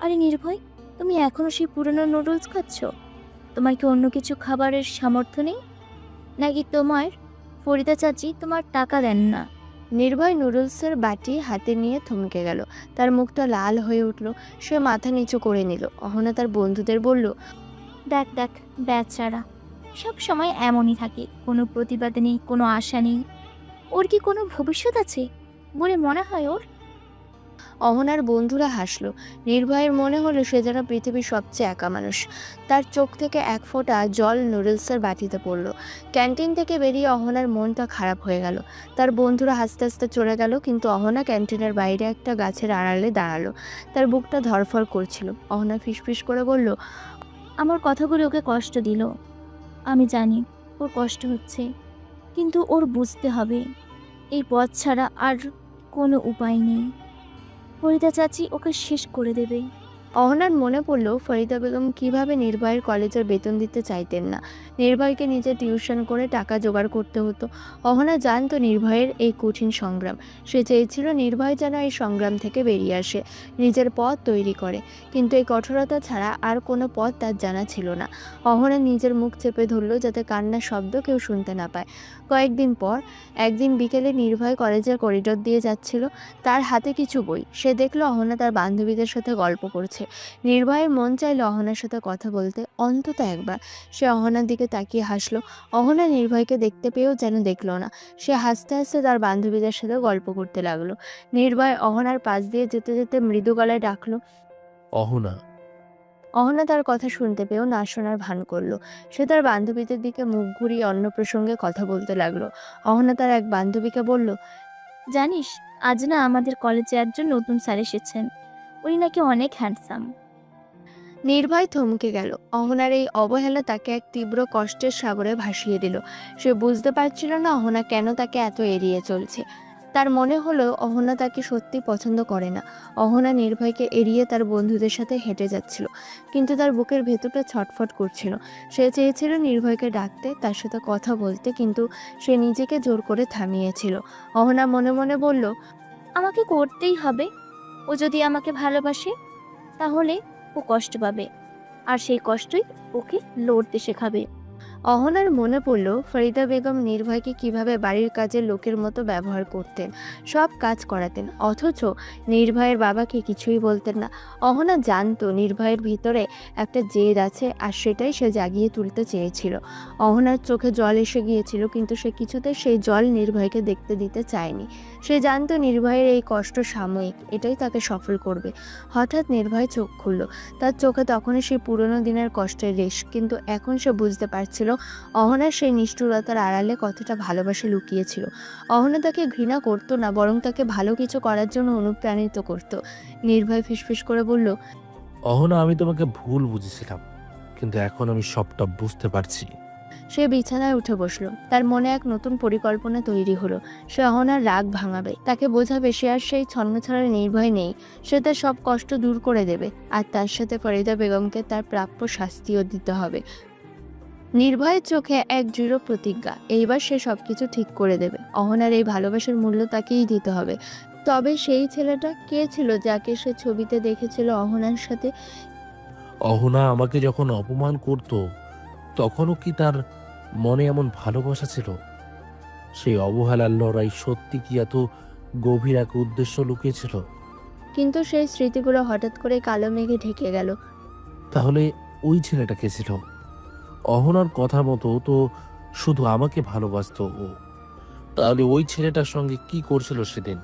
আরে নির্ভয়, তুমি এখনো সেই পুরনো নুডলস খাচ্ছ? তোমার কি অন্য কিছু খাবারের সামর্থ্য নেই, নাকি তোমার ফরিদা চাচি তোমার টাকা দেন না? নির্ভয় নুডলসের বাটি হাতে নিয়ে থমকে গেল। তার মুখটা লাল হয়ে উঠল। সে মাথা নিচু করে নিল। অহনা তার বন্ধুদের বলল, দেখ দেখ, বেচারা সব সময় এমনই থাকে, কোনো প্রতিবাদ নেই, কোনো আশা নেই। ওর কি কোনো ভবিষ্যৎ আছে বলে মনে হয় ওর? অহনার বন্ধুরা হাসলো। নির্ভয়ের মনে হলো সে যেন পৃথিবীর সবচেয়ে একা মানুষ। তার চোখ থেকে এক ফোঁটা জল নুডলসের বাটিতে পড়ল। ক্যান্টিন থেকে বেরিয়ে অহনার মনটা খারাপ হয়ে গেল। তার বন্ধুরা হাসতে হাসতে চলে গেল, কিন্তু অহনা ক্যান্টিনের বাইরে একটা গাছের আড়ালে দাঁড়ালো। তার বুকটা ধড়ফড় করছিল। অহনা ফিসফিস করে বলল, আমার কথাগুলো ওকে কষ্ট দিল, আমি জানি ওর কষ্ট হচ্ছে, কিন্তু ওর বুঝতে হবে এই পথ ছাড়া আর কোনো উপায় নেই। ফরিদা চাচি ওকে শেষ করে দেবে। অহনার মনে পড়ল ফরিদা বেগম কিভাবে নির্ভয়ের কলেজের বেতন দিতে চাইতেন না। নির্ভয়কে নিজে টিউশন করে টাকা জোগাড় করতে হতো। অহনা জানতো নির্ভয়ের এই কঠিন সংগ্রাম। সে চেয়েছিল নির্ভয় যেন এই সংগ্রাম থেকে বেরিয়ে আসে, নিজের পথ তৈরি করে। কিন্তু এই কঠোরতা ছাড়া আর কোনো পথ তার জানা ছিল না। অহনা নিজের মুখ চেপে ধরল যাতে কান্নার শব্দ কেউ শুনতে না পায়। কয়েকদিন পর একদিন বিকেলে নির্ভয় কলেজের করিডোর দিয়ে যাচ্ছিল। তার হাতে কিছু বই। সে দেখলো অহনা তার বান্ধবীদের সাথে গল্প করছে। নির্ভয়ের মন চাইল অহনার সাথে কথা বলতে, অন্তত একবার। সে অহনার দিকে তাকিয়ে হাসলো। অহনা নির্ভয়কে দেখতে পেয়েও যেন দেখলো না। সে হাসতে হাসতে তার বান্ধবীদের সাথে গল্প করতে লাগলো। নির্ভয় অহনার পাশ দিয়ে যেতে যেতে মৃদু গলায় ডাকলো, অহনা। অহনা তার কথা শুনতে পেয়েও না শোনার ভান করলো। সে তার বান্ধবীদের দিকে মুখ ঘুরিয়ে অন্য প্রসঙ্গে কথা বলতে লাগলো। অহনা তার এক বান্ধবীকে বলল, জানিস, আজ না আমাদের কলেজে একজন নতুন স্যার এসেছেন, উনি নাকি অনেক হ্যান্ডসাম। নির্ভয় থমকে গেল। অহনার এই অবহেলা তাকে এক তীব্র কষ্টের সাগরে ভাসিয়ে দিল। সে বুঝতে পারছিল না অহনা কেন তাকে এত এড়িয়ে চলছে। তার মনে হলো অহনা তাকে সত্যি পছন্দ করে না। অহনা নির্ভয়কে এড়িয়ে তার বন্ধুদের সাথে হেঁটে যাচ্ছিল, কিন্তু তার বুকের ভেতরটা ছটফট করছিল। সে চেয়েছিল নির্ভয়কে ডাকতে, তার সাথে কথা বলতে, কিন্তু সে নিজেকে জোর করে থামিয়েছিল। অহনা মনে মনে বলল, আমাকে করতেই হবে। ও যদি আমাকে ভালোবাসে তাহলে ও কষ্ট পাবে, আর সেই কষ্টই ওকে লড়তে শেখাবে। অহনার মনে পড়ল ফরিদা বেগম নির্ভয়কে কিভাবে বাড়ির কাজের লোকের মতো ব্যবহার করতেন, সব কাজ করাতেন, অথচ নির্ভয়ের বাবাকে কিছুই বলতেন না। অহনা জানতো নির্ভয়ের ভিতরে একটা জেদ আছে, আর সেটাই সে জাগিয়ে তুলতে চেয়েছিল। অহনার চোখে জল এসে গিয়েছিল, কিন্তু সে কিছুতে সেই জল নির্ভয়কে দেখতে দিতে চায়নি। সে জানতো নির্ভয়ের এই কষ্ট সাময়িক, এটাই তাকে সফল করবে। হঠাৎ নির্ভয় চোখ খুলল। তার চোখে তখনই সেই পুরনো দিনের কষ্টের রেশ, কিন্তু এখন সে বুঝতে পারছিল অহনার সেই নিষ্ঠুরতার আড়ালে কতটা ভালোবাসা লুকিয়েছিল। অহনা তাকে ঘৃণা করতো না, বরং তাকে ভালো কিছু করার জন্য অনুপ্রাণিত করত। নির্ভয় ফিসফিস করে বলল, অহনা, আমি তোমাকে ভুল বুঝেছিলাম, কিন্তু এখন আমি সবটা বুঝতে পারছি। সে বিছানায় উঠে বসলো। তার মনে এক নতুন পরিকল্পনা তৈরি হলো। সে অহনার রাগ ভাঙাবে, তাকে বোঝাবে সে আর সেই ছন্নছাড়া নির্ভয় নেই। সে তার সব কষ্ট দূর করে দেবে, আর তার সাথে ফরিদা বেগমকে তার প্রাপ্য শাস্তিও দিতে হবে। নির্ভয়ের চোখে এক দৃঢ় প্রতিজ্ঞা, এইবার সে সবকিছু ঠিক করে দেবে। অহনার এই ভালোবাসার মূল্য তাকেই দিতে হবে। তবে সেই ছেলেটা কে ছিল যাকে সে ছবিতে দেখেছিল অহনার সাথে? অহনা আমাকে যখন অপমান করত, তখনও কি তার মনে এমন ভালোবাসা ছিল? সেই অবহেলার লড়াই সত্যি কি এত গভীর এক উদ্দেশ্য লুকিয়েছিল? কিন্তু সেই স্মৃতিগুলো হঠাৎ করে কালো মেঘে ঢেকে গেল। তাহলে ওই ছেলেটা কে ছিল? অহনার কথা মতো তো শুধু আমাকে ভালোবাসতো ও, তাহলে ওই ছেলেটার সঙ্গে কি করছিল সেদিন?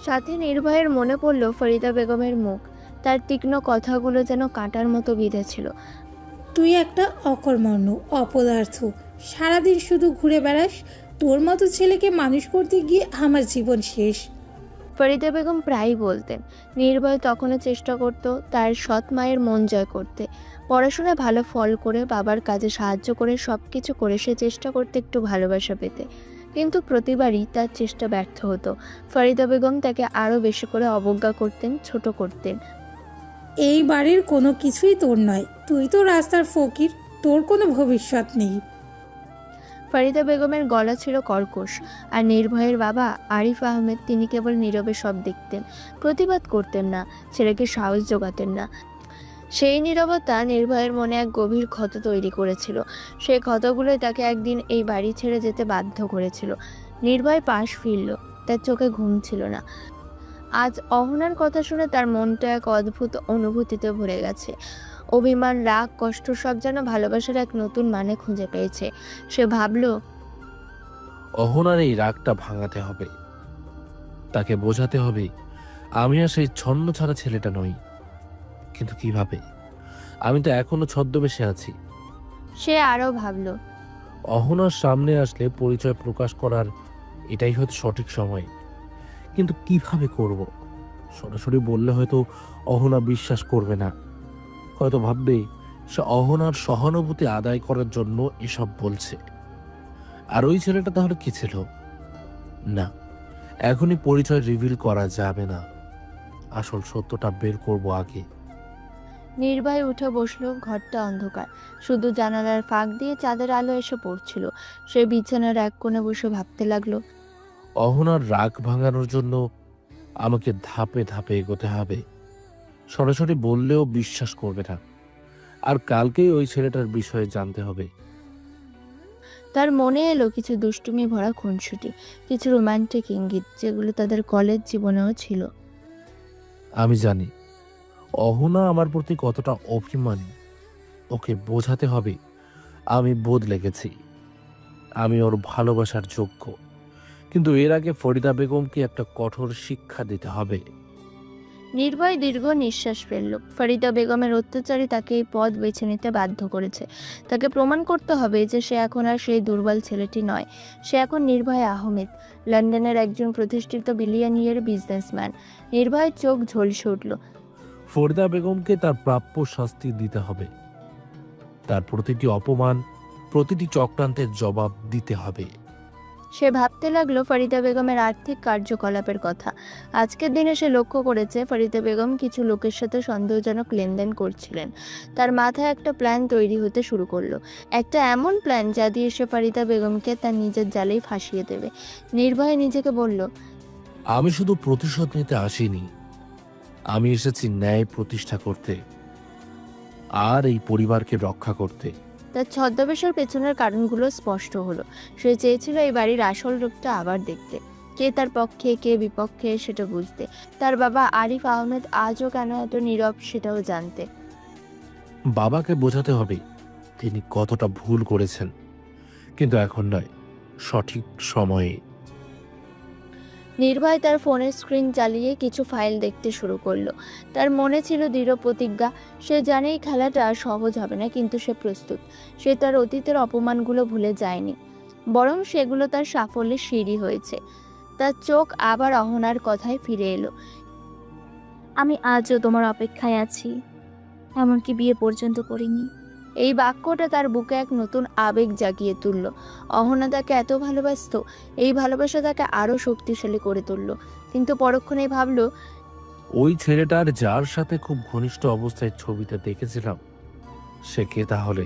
সাথে নির্ভয়ের মনে পড়ল ফরিদা বেগমের মুখ, তার তীক্ষ্ণ কথাগুলো যেন কাঁটার মতো বিঁধেছিল। তুই একটা অকর্মণ্য অপদার্থ, সারাদিন শুধু ঘুরে বেড়াস। তোর মতো ছেলেকে মানুষ করতে গিয়ে আমার জীবন শেষ। ফরিদা বেগম প্রায়ই বলতেন। নির্ভয় তখনও চেষ্টা করত তার সৎ মায়ের মন জয় করতে। পড়াশোনায় ভালো ফল করে, বাবার কাজে সাহায্য করে, সব কিছু করে সে চেষ্টা করতে একটু ভালোবাসা পেতে, কিন্তু প্রতিবারই তার চেষ্টা ব্যর্থ হতো। ফরিদা বেগম তাকে আরও বেশি করে অবজ্ঞা করতেন, ছোট করতেন। এই বাড়ির কোনো কিছুই তোর নয়, তুই তো রাস্তার ফকির, তোর কোনো ভবিষ্যৎ নেই। ফরিদা বেগমের গলা ছিল কর্কশ, আর নির্ভয়ের বাবা আরিফ আহমেদ তিনি কেবল নীরবে সব দেখতেন, প্রতিবাদ করতেন না, ছেলেকে সাহস জোগাতেন না। সেই নীরবতা নির্ভয়ের মনে এক গভীর ক্ষত তৈরি করেছিল। সেই ক্ষতগুলোই তাকে একদিন এই বাড়ি ছেড়ে যেতে বাধ্য করেছিল। নির্ভয় পাশ ফিরল, তার চোখে ঘুম ছিল না। আজ অহনার কথা শুনে তার মনটা এক অদ্ভুত অনুভূতিতে ভরে গেছে। অভিমান, রাগ, কষ্ট সব যেন ভালোবাসার এক নতুন মানে খুঁজে পেয়েছে। সে ভাবল, অহনার এই রাগটা ভাঙাতে হবে, তাকে বোঝাতে হবে আমি আর সেই ছন্ন ছাড়া ছেলেটা নই। কিন্তু কিভাবে? আমি তো এখনো ছদ্মবেশে আছি। সে আরও ভাবল, অহনার সামনে আসলে পরিচয় প্রকাশ করার এটাই হয়তো সঠিক সময়। কিন্তু কিভাবে করব? সরাসরি বললে হয়তো অহনা বিশ্বাস করবে না, হয়তো ভাববে সে অহনার সহানুভূতি আদায় করার জন্য এসব বলছে। আর ওই ছেলেটা তাহলে কি ছিল? না, এখনই পরিচয় রিভিল করা যাবে না, আসল সত্যটা বের করব আগে। নির্ভয় উঠে বসলো। ঘরটা অন্ধকার, শুধু জানালার ফাঁক দিয়ে চাঁদের আলো এসে পড়ছিল। সে বিছানার এক কোণে বসে ভাবতে লাগলো, অহনার রাগ ভাঙানোর জন্য আমাকে ধাপে ধাপে এগোতে হবে। সরাসরি বললেও বিশ্বাস করবে না, আর কালকেই ওই ছেলেটার বিষয়ে জানতে হবে। তার মনে এলো কিছু দুষ্টুমি ভরা খুনসুটি, কিছু রোমান্টিক ইঙ্গিত যেগুলো তাদের কলেজ জীবনেও ছিল। আমি জানি অহনা আমার প্রতি কতটা অভিমানী। ওকে বোঝাতে হবে আমি বদলে গেছি, আমি ওর ভালোবাসার যোগ্য। কিন্তু এর আগে ফরিদা বেগমকে একটা কঠোর শিক্ষা দিতে হবে। নির্ভয় দীর্ঘ নিঃশ্বাস ফেলল। ফরিদা বেগমের অত্যাচারী তাকে এই পথ বেছে নিতে বাধ্য করেছে। তাকে প্রমাণ করতে হবে যে সে এখন আর সেই দুর্বল ছেলেটি নয়। সে এখন নির্ভয় আহমেদ, লন্ডনের একজন প্রতিষ্ঠিত বিলিয়নিয়ার বিজনেসম্যান। নির্ভয়ের চোখ ঝলসে উঠল। ফরিদা বেগমকে তার প্রাপ্য শাস্তি দিতে হবে। তার প্রতিটি অপমান, প্রতিটি চক্রান্তের জবাব দিতে হবে। সে ভাবতে লাগলো ফরিদা বেগমের আর্থিক কার্যকলাপের কথা। আজকের দিনে সে লক্ষ্য করেছে ফরিদা বেগম কিছু লোকের সাথে সন্দেহজনক লেনদেন করছিলেন। তার মাথায় একটা প্ল্যান তৈরি হতে শুরু করলো, একটা এমন প্ল্যান যা দিয়ে সে ফরিদা বেগমকে তার নিজের জালেই ফাঁসিয়ে দেবে। নির্ভয়ে নিজেকে বলল, আমি শুধু প্রতিশোধ নিতে আসিনি, আমি এসেছি ন্যায় প্রতিষ্ঠা করতে আর এই পরিবারকে রক্ষা করতে। তার ছদ্মবেশের পেছনের কারণগুলো স্পষ্ট হলো। সে চেয়েছিল এই বাড়ির আসল রূপটা আবার দেখতে, কে তার পক্ষে কে বিপক্ষে সেটা বুঝতে। তার বাবা আরিফ আহমেদ আজও কেন এত নীরব সেটাও জানতে। বাবাকে বোঝাতে হবে তিনি কতটা ভুল করেছেন, কিন্তু এখন নয়, সঠিক সময়ে। নির্ভয় তার ফোনের স্ক্রিন চালিয়ে কিছু ফাইল দেখতে শুরু করলো। তার মনে ছিল দৃঢ় প্রতিজ্ঞা। সে জানে এই খেলাটা সহজ হবে না, কিন্তু সে প্রস্তুত। সে তার অতীতের অপমানগুলো ভুলে যায়নি, বরং সেগুলো তার সাফল্যের সিঁড়ি হয়েছে। তার চোখ আবার অহনার কথায় ফিরে এলো। আমি আজও তোমার অপেক্ষায় আছি, এমনকি বিয়ে পর্যন্ত করিনি। এই বাক্যটা তার বুকে এক নতুন আবেগ জাগিয়ে তুলল। অহনা তাকে এত ভালোবাসতো, এই ভালোবাসা তাকে আরো শক্তিশালী করে তুলল। কিন্তু পরক্ষণেই ভাবল, ওই ছেলেটার যার সাথে খুব ঘনিষ্ঠ অবস্থায় ছবিতে দেখেছিলাম, সে কে তাহলে?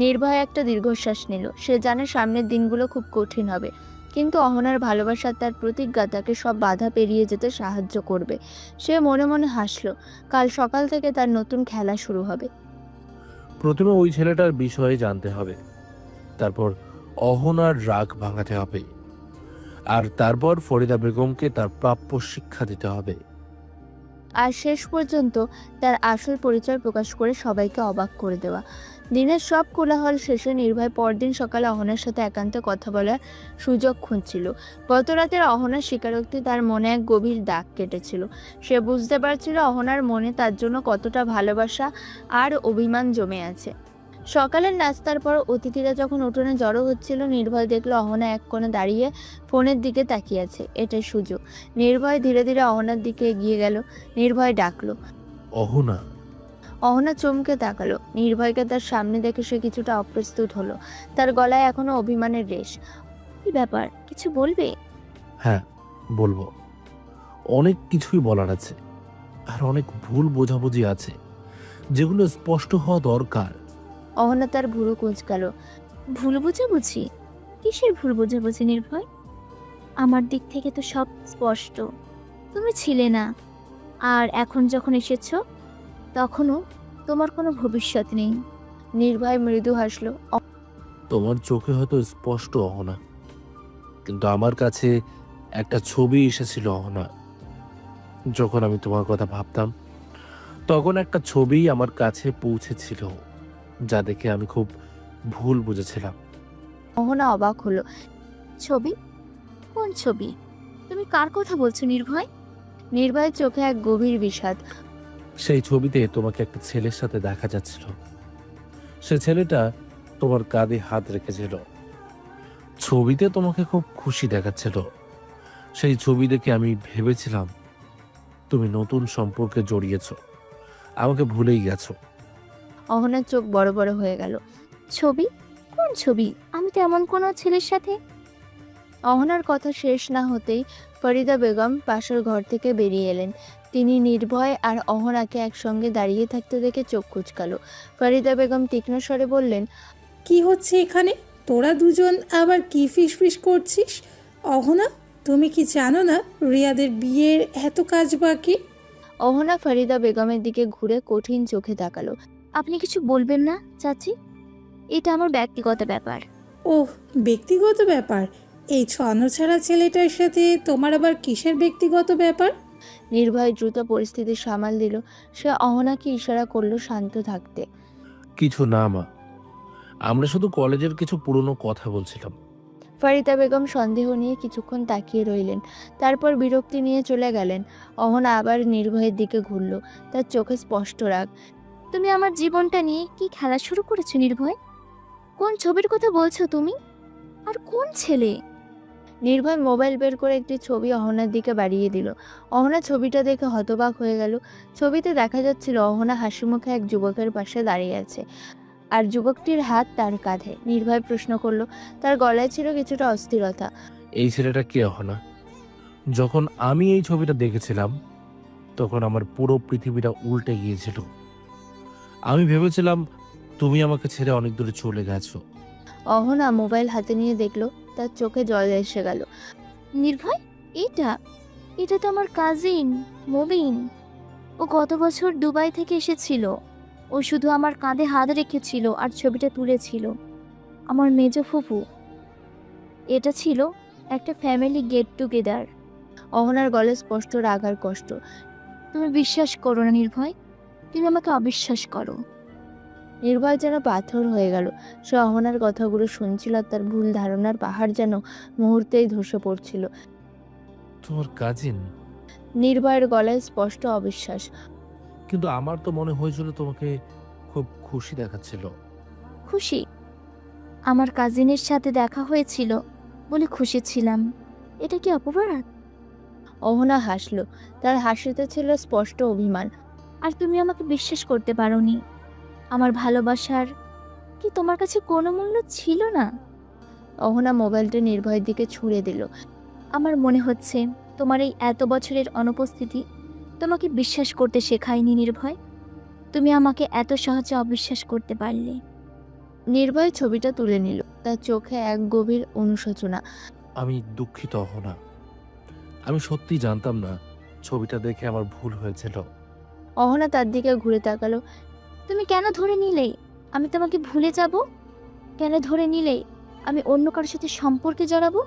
নির্ভয় একটা দীর্ঘশ্বাস নিল। সে জানে সামনের দিনগুলো খুব কঠিন হবে, কিন্তু অহনার ভালোবাসা, তার প্রতিজ্ঞা তাকে সব বাধা পেরিয়ে যেতে সাহায্য করবে। সে মনে মনে হাসলো। কাল সকাল থেকে তার নতুন খেলা শুরু হবে। প্রথমে ওই ছেলেটার বিষয়ে জানতে হবে, তারপর অহনার রাগ ভাঙাতে হবে, আর তারপর ফরিদা বেগমকে তার প্রাপ্য শিক্ষা দিতে হবে। আর শেষ পর্যন্ত তার আসল পরিচয় প্রকাশ করে সবাইকে অবাক করে দেওয়া। দিনের সব কোলাহল শেষে নির্ভয় পরদিন সকালে অহনার সাথে একান্তে কথা বলার সুযোগ খুঁজছিল। গত রাতের অহনার স্বীকারোক্তি তার মনে এক গভীর দাগ কেটেছিল। সে বুঝতে পারছিল অহনার মনে তার জন্য কতটা ভালোবাসা আর অভিমান জমে আছে। সকালের নাস্তার পর অতিথিরা যখন উঠোনে জড়ো হচ্ছিল, নির্ভয় দেখলো অহনা এক কোণে দাঁড়িয়ে ফোনের দিকে তাকিয়ে আছে। এটাই সুযোগ। নির্ভয় ধীরে ধীরে অহনার দিকে এগিয়ে গেল। নির্ভয় ডাকলো। অহনা। অহনা চমকে তাকালো। নির্ভয়কে তার সামনে দেখে সে কিছুটা অপ্রস্তুত হলো। তার গলায় এখনো অভিমানের রেশ। কি ব্যাপার, কিছু বলবে? হ্যাঁ, বলবো। অনেক কিছুই বলার আছে, আর অনেক ভুল বোঝাবুঝি আছে যেগুলো স্পষ্ট হওয়া দরকার। অহনা তার ভুরু কুঁচকালো। ভুল বোঝাবুঝি? কিসের ভুল বোঝাবুঝি নির্ভয়? আমার দিক থেকে তো সব স্পষ্ট। তুমি ছিলে না, আর এখন যখন এসেছো তখনও তোমার কোনো ভবিষ্যৎ নেই। নির্ভয় মৃদু হাসলো। তোমার চোখে হয়তো স্পষ্ট অহনা, কিন্তু আমার কাছে একটা ছবি এসেছিল অহনা। যখন আমি তোমার কথা ভাবতাম, তখন একটা ছবি আমার কাছে পৌঁছেছিল, যা দেখে আমি খুব ভুল বুঝেছিলাম। অহনা অবাক হলো। ছবি? কোন ছবি? তুমি কার কথা বলছো নির্ভয়? নির্ভয়ের চোখে এক গভীর বিষাদ। সেই ছবিতে তোমাকে একটা ছেলের সাথে দেখা যাচ্ছিল। সে ছেলেটা তোমার কাঁধে হাত রেখেছিল। ছবিতে তোমাকে খুব খুশি দেখাচ্ছিল। সেই ছবি দেখে আমি ভেবেছিলাম তুমি নতুন সম্পর্কে জড়িয়েছো, আমাকে ভুলেই গেছো। অহনার চোখ বড় বড় হয়ে গেল। ছবি? কোন ছবি? আমি তো এমন কোনো ছেলের সাথে। অহনার কথা শেষ না হতেই ফরিদা বেগম পাশের ঘর থেকে বেরিয়ে এলেন। তিনি নির্ভয় আর অহনাকে একসঙ্গে দাঁড়িয়ে থাকতে দেখে চোখ কুঁচকালো। ফরিদা বেগম তীক্ষ্ণ স্বরে বললেন, কি হচ্ছে এখানে? তোরা দুজন আবার কি ফিসফিস করছিস? অহনা, তুমি কি জানো না রিয়াদের বিয়ের এত কাজ বাকি? অহনা ফরিদা বেগমের দিকে ঘুরে কঠিন চোখে তাকালো। আপনি কিছু বলবেন না চাচি? এটা আমার ব্যক্তিগত ব্যাপার। ওহ, ব্যক্তিগত ব্যাপার? এই ছন্নছাড়া ছেলেটার সাথে তোমার আবার কিসের ব্যক্তিগত ব্যাপার? নির্ভয় দ্রুত পরিস্থিতি সামাল দিল। সে অহনাকে ইশারা করলো শান্ত থাকতে। কিছু না মা, আমরা শুধু কলেজের কিছু পুরনো কথা বলছিলাম। ফরিদা বেগম সন্দেহ নিয়ে কিছুক্ষণ তাকিয়ে রইলেন, তারপর বিরক্তি নিয়ে চলে গেলেন। অহনা আবার নির্ভয়ের দিকে ঘুরল, তার চোখে স্পষ্ট রাগ। তুমি আমার জীবনটা নিয়ে কি খেলা শুরু করেছো নির্ভয়? কোন ছবির কথা বলছো তুমি? আর কোন ছেলে? নির্ভয় মোবাইল বের করে একটি ছবি অহনার দিকে বাড়িয়ে দিল। অহনা ছবিটা দেখে হতবাক হয়ে গেল। ছবিতে দেখা যাচ্ছিল অহনা হাসিমুখে এক যুবকের পাশে দাঁড়িয়ে আছে, আর যুবকটির হাত তার কাঁধে। নির্ভয় প্রশ্ন করলো। তার গলায় ছিল কিছুটা অস্থিরতা। এই ছেলেটা কে অহনা? যখন আমি এই ছবিটা দেখেছিলাম, তখন আমার পুরো পৃথিবীটা উল্টে গিয়েছিল। আমি ভেবেছিলাম তুমি আমাকে ছেড়ে অনেক দূরে চলে গেছো। অহনা মোবাইল হাতে নিয়ে দেখলো, তার চোখে জল এসে গেল। নির্ভয়, এটা তো আমার কাজিন মবিন। ও গত বছর দুবাই থেকে এসেছিল। ও শুধু আমার কাঁধে হাত রেখেছিল আর ছবিটা তুলেছিল। আমার মেজো ফুফু। এটা ছিল একটা ফ্যামিলি গেট টুগেদার। অহনার গলে স্পষ্ট রাগ আর কষ্ট। তুমি বিশ্বাস করো না নির্ভয়, তুমি আমাকে অবিশ্বাস করো। নির্ভয় যেন পাথর হয়ে গেল। সে অহনার কথাগুলো শুনছিল, আর তার ভুল ধারণার পাহাড় যেন মুহূর্তেই ধসে পড়ছিল। তোমার কাজিন? নির্ভয়ের গলায় স্পষ্ট অবিশ্বাস। কিন্তু আমার তো মনে হয়েছিল তোমাকে খুব খুশি দেখাচ্ছিল। খুশি? আমার কাজিনের সাথে দেখা হয়েছিল বলে খুশি ছিলাম। এটা কি অপরাধ? অহনা হাসলো, তার হাসিতে ছিল স্পষ্ট অভিমান। আর তুমি আমাকে বিশ্বাস করতে পারোনি? আমার ভালোবাসার কি তোমার কাছে কোনো মূল্য ছিল না? অহনা মোবাইলটা নির্ভয়ের দিকে ছুঁড়ে দিল। আমার মনে হচ্ছে তোমার এই এত বছরের অনুপস্থিতি তোমাকে বিশ্বাস করতে শেখায়নি নির্ভয়। তুমি আমাকে এত সহজে অবিশ্বাস করতে পারলে। নির্ভয় ছবিটা তুলে নিল, তার চোখে এক গভীর অনুশোচনা। আমি দুঃখিত অহনা, আমি সত্যি জানতাম না। ছবিটা দেখে আমার ভুল হয়েছিল। অহনা তার দিকে ঘুরে তাকালো। তুমি কেন ধরে নিলে আমি তোমাকে ভুলে যাব? কেন ধরে নিলে আমি অন্য কারোর সাথে সম্পর্কে জড়াবো?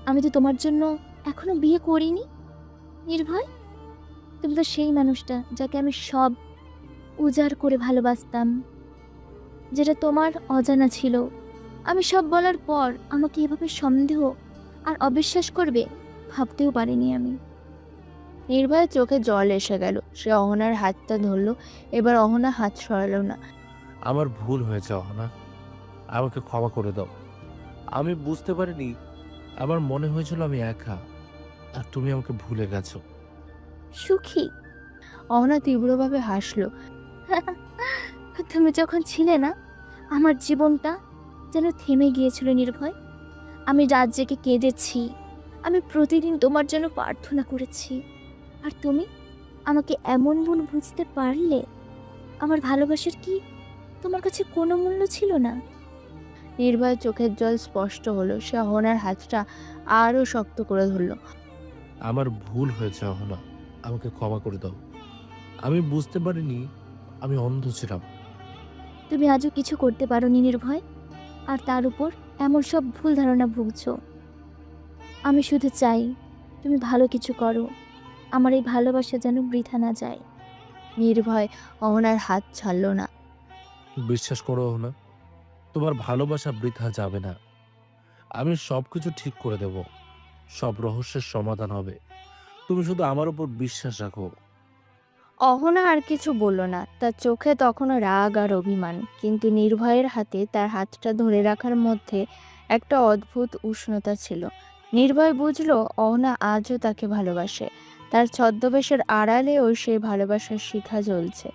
আমি তো তোমার জন্য এখনো বিয়ে করিনি নির্ভয়। তুমি তো সেই মানুষটা যাকে আমি সব উজাড় করে ভালোবাসতাম, যেটা তোমার অজানা ছিল। আমি সব বলার পর আমাকে এভাবে সন্দেহ আর অবিশ্বাস করবে ভাবতেও পারিনি আমি। নির্ভয়ের চোখে জল এসে গেল। সে অহনার হাতটা ধরলো। এবার অহনা হাত সরালো না। আমার ভুল হয়েছে অহনা, আমাকে ক্ষমা করে দাও। আমি বুঝতে পারিনি, আমার মনে হয়েছিল আমি একা, আর তুমি আমাকে ভুলে গেছো। সুখী? অহনা তীব্রভাবে হাসলো। তুমি যখন ছিলে না, আমার জীবনটা যেন থেমে গিয়েছিল নির্ভয়। আমি রাত জেগে কেঁদেছি, আমি প্রতিদিন তোমার জন্য প্রার্থনা করেছি, আর তুমি আমাকে এমন মন বুঝতে পারলে। আমার ভালোবাসার কি তোমার কাছে কোনো মূল্য ছিল না? নির্ভয়ের চোখের জল স্পষ্ট হলো। সে অহনার হাতটা আরো শক্ত করে ধরলো। আমার ভুল হয়েছে অহনা, আমাকে ক্ষমা করে দাও। আমি বুঝতে পারিনি, আমি অন্ধ ছিলাম। তুমি আজও কিছু করতে পারোনি নির্ভয়, আর তার উপর এমন সব ভুল ধারণা ভুগছো। আমি শুধু চাই তুমি ভালো কিছু করো, আমার এই ভালোবাসা যেন বৃথা না যায়। নির্ভয় অহনার হাত ছাড়লো না। বিশ্বাস করো অহনা, তোমার ভালোবাসা বৃথা যাবে না। আমি সবকিছু ঠিক করে দেব, সব রহস্যের সমাধান হবে। তুমি শুধু আমার উপর বিশ্বাস রাখো। অহনা আর কিছু বলল না। তার চোখে তখনও রাগ আর অভিমান, কিন্তু নির্ভয়ের হাতে তার হাতটা ধরে রাখার মধ্যে একটা অদ্ভুত উষ্ণতা ছিল। নির্ভয় বুঝলো অহনা আজও তাকে ভালোবাসে। তার ছদ্মবেশের আড়ালেও সেই ভালোবাসার শিখা জ্বলছে।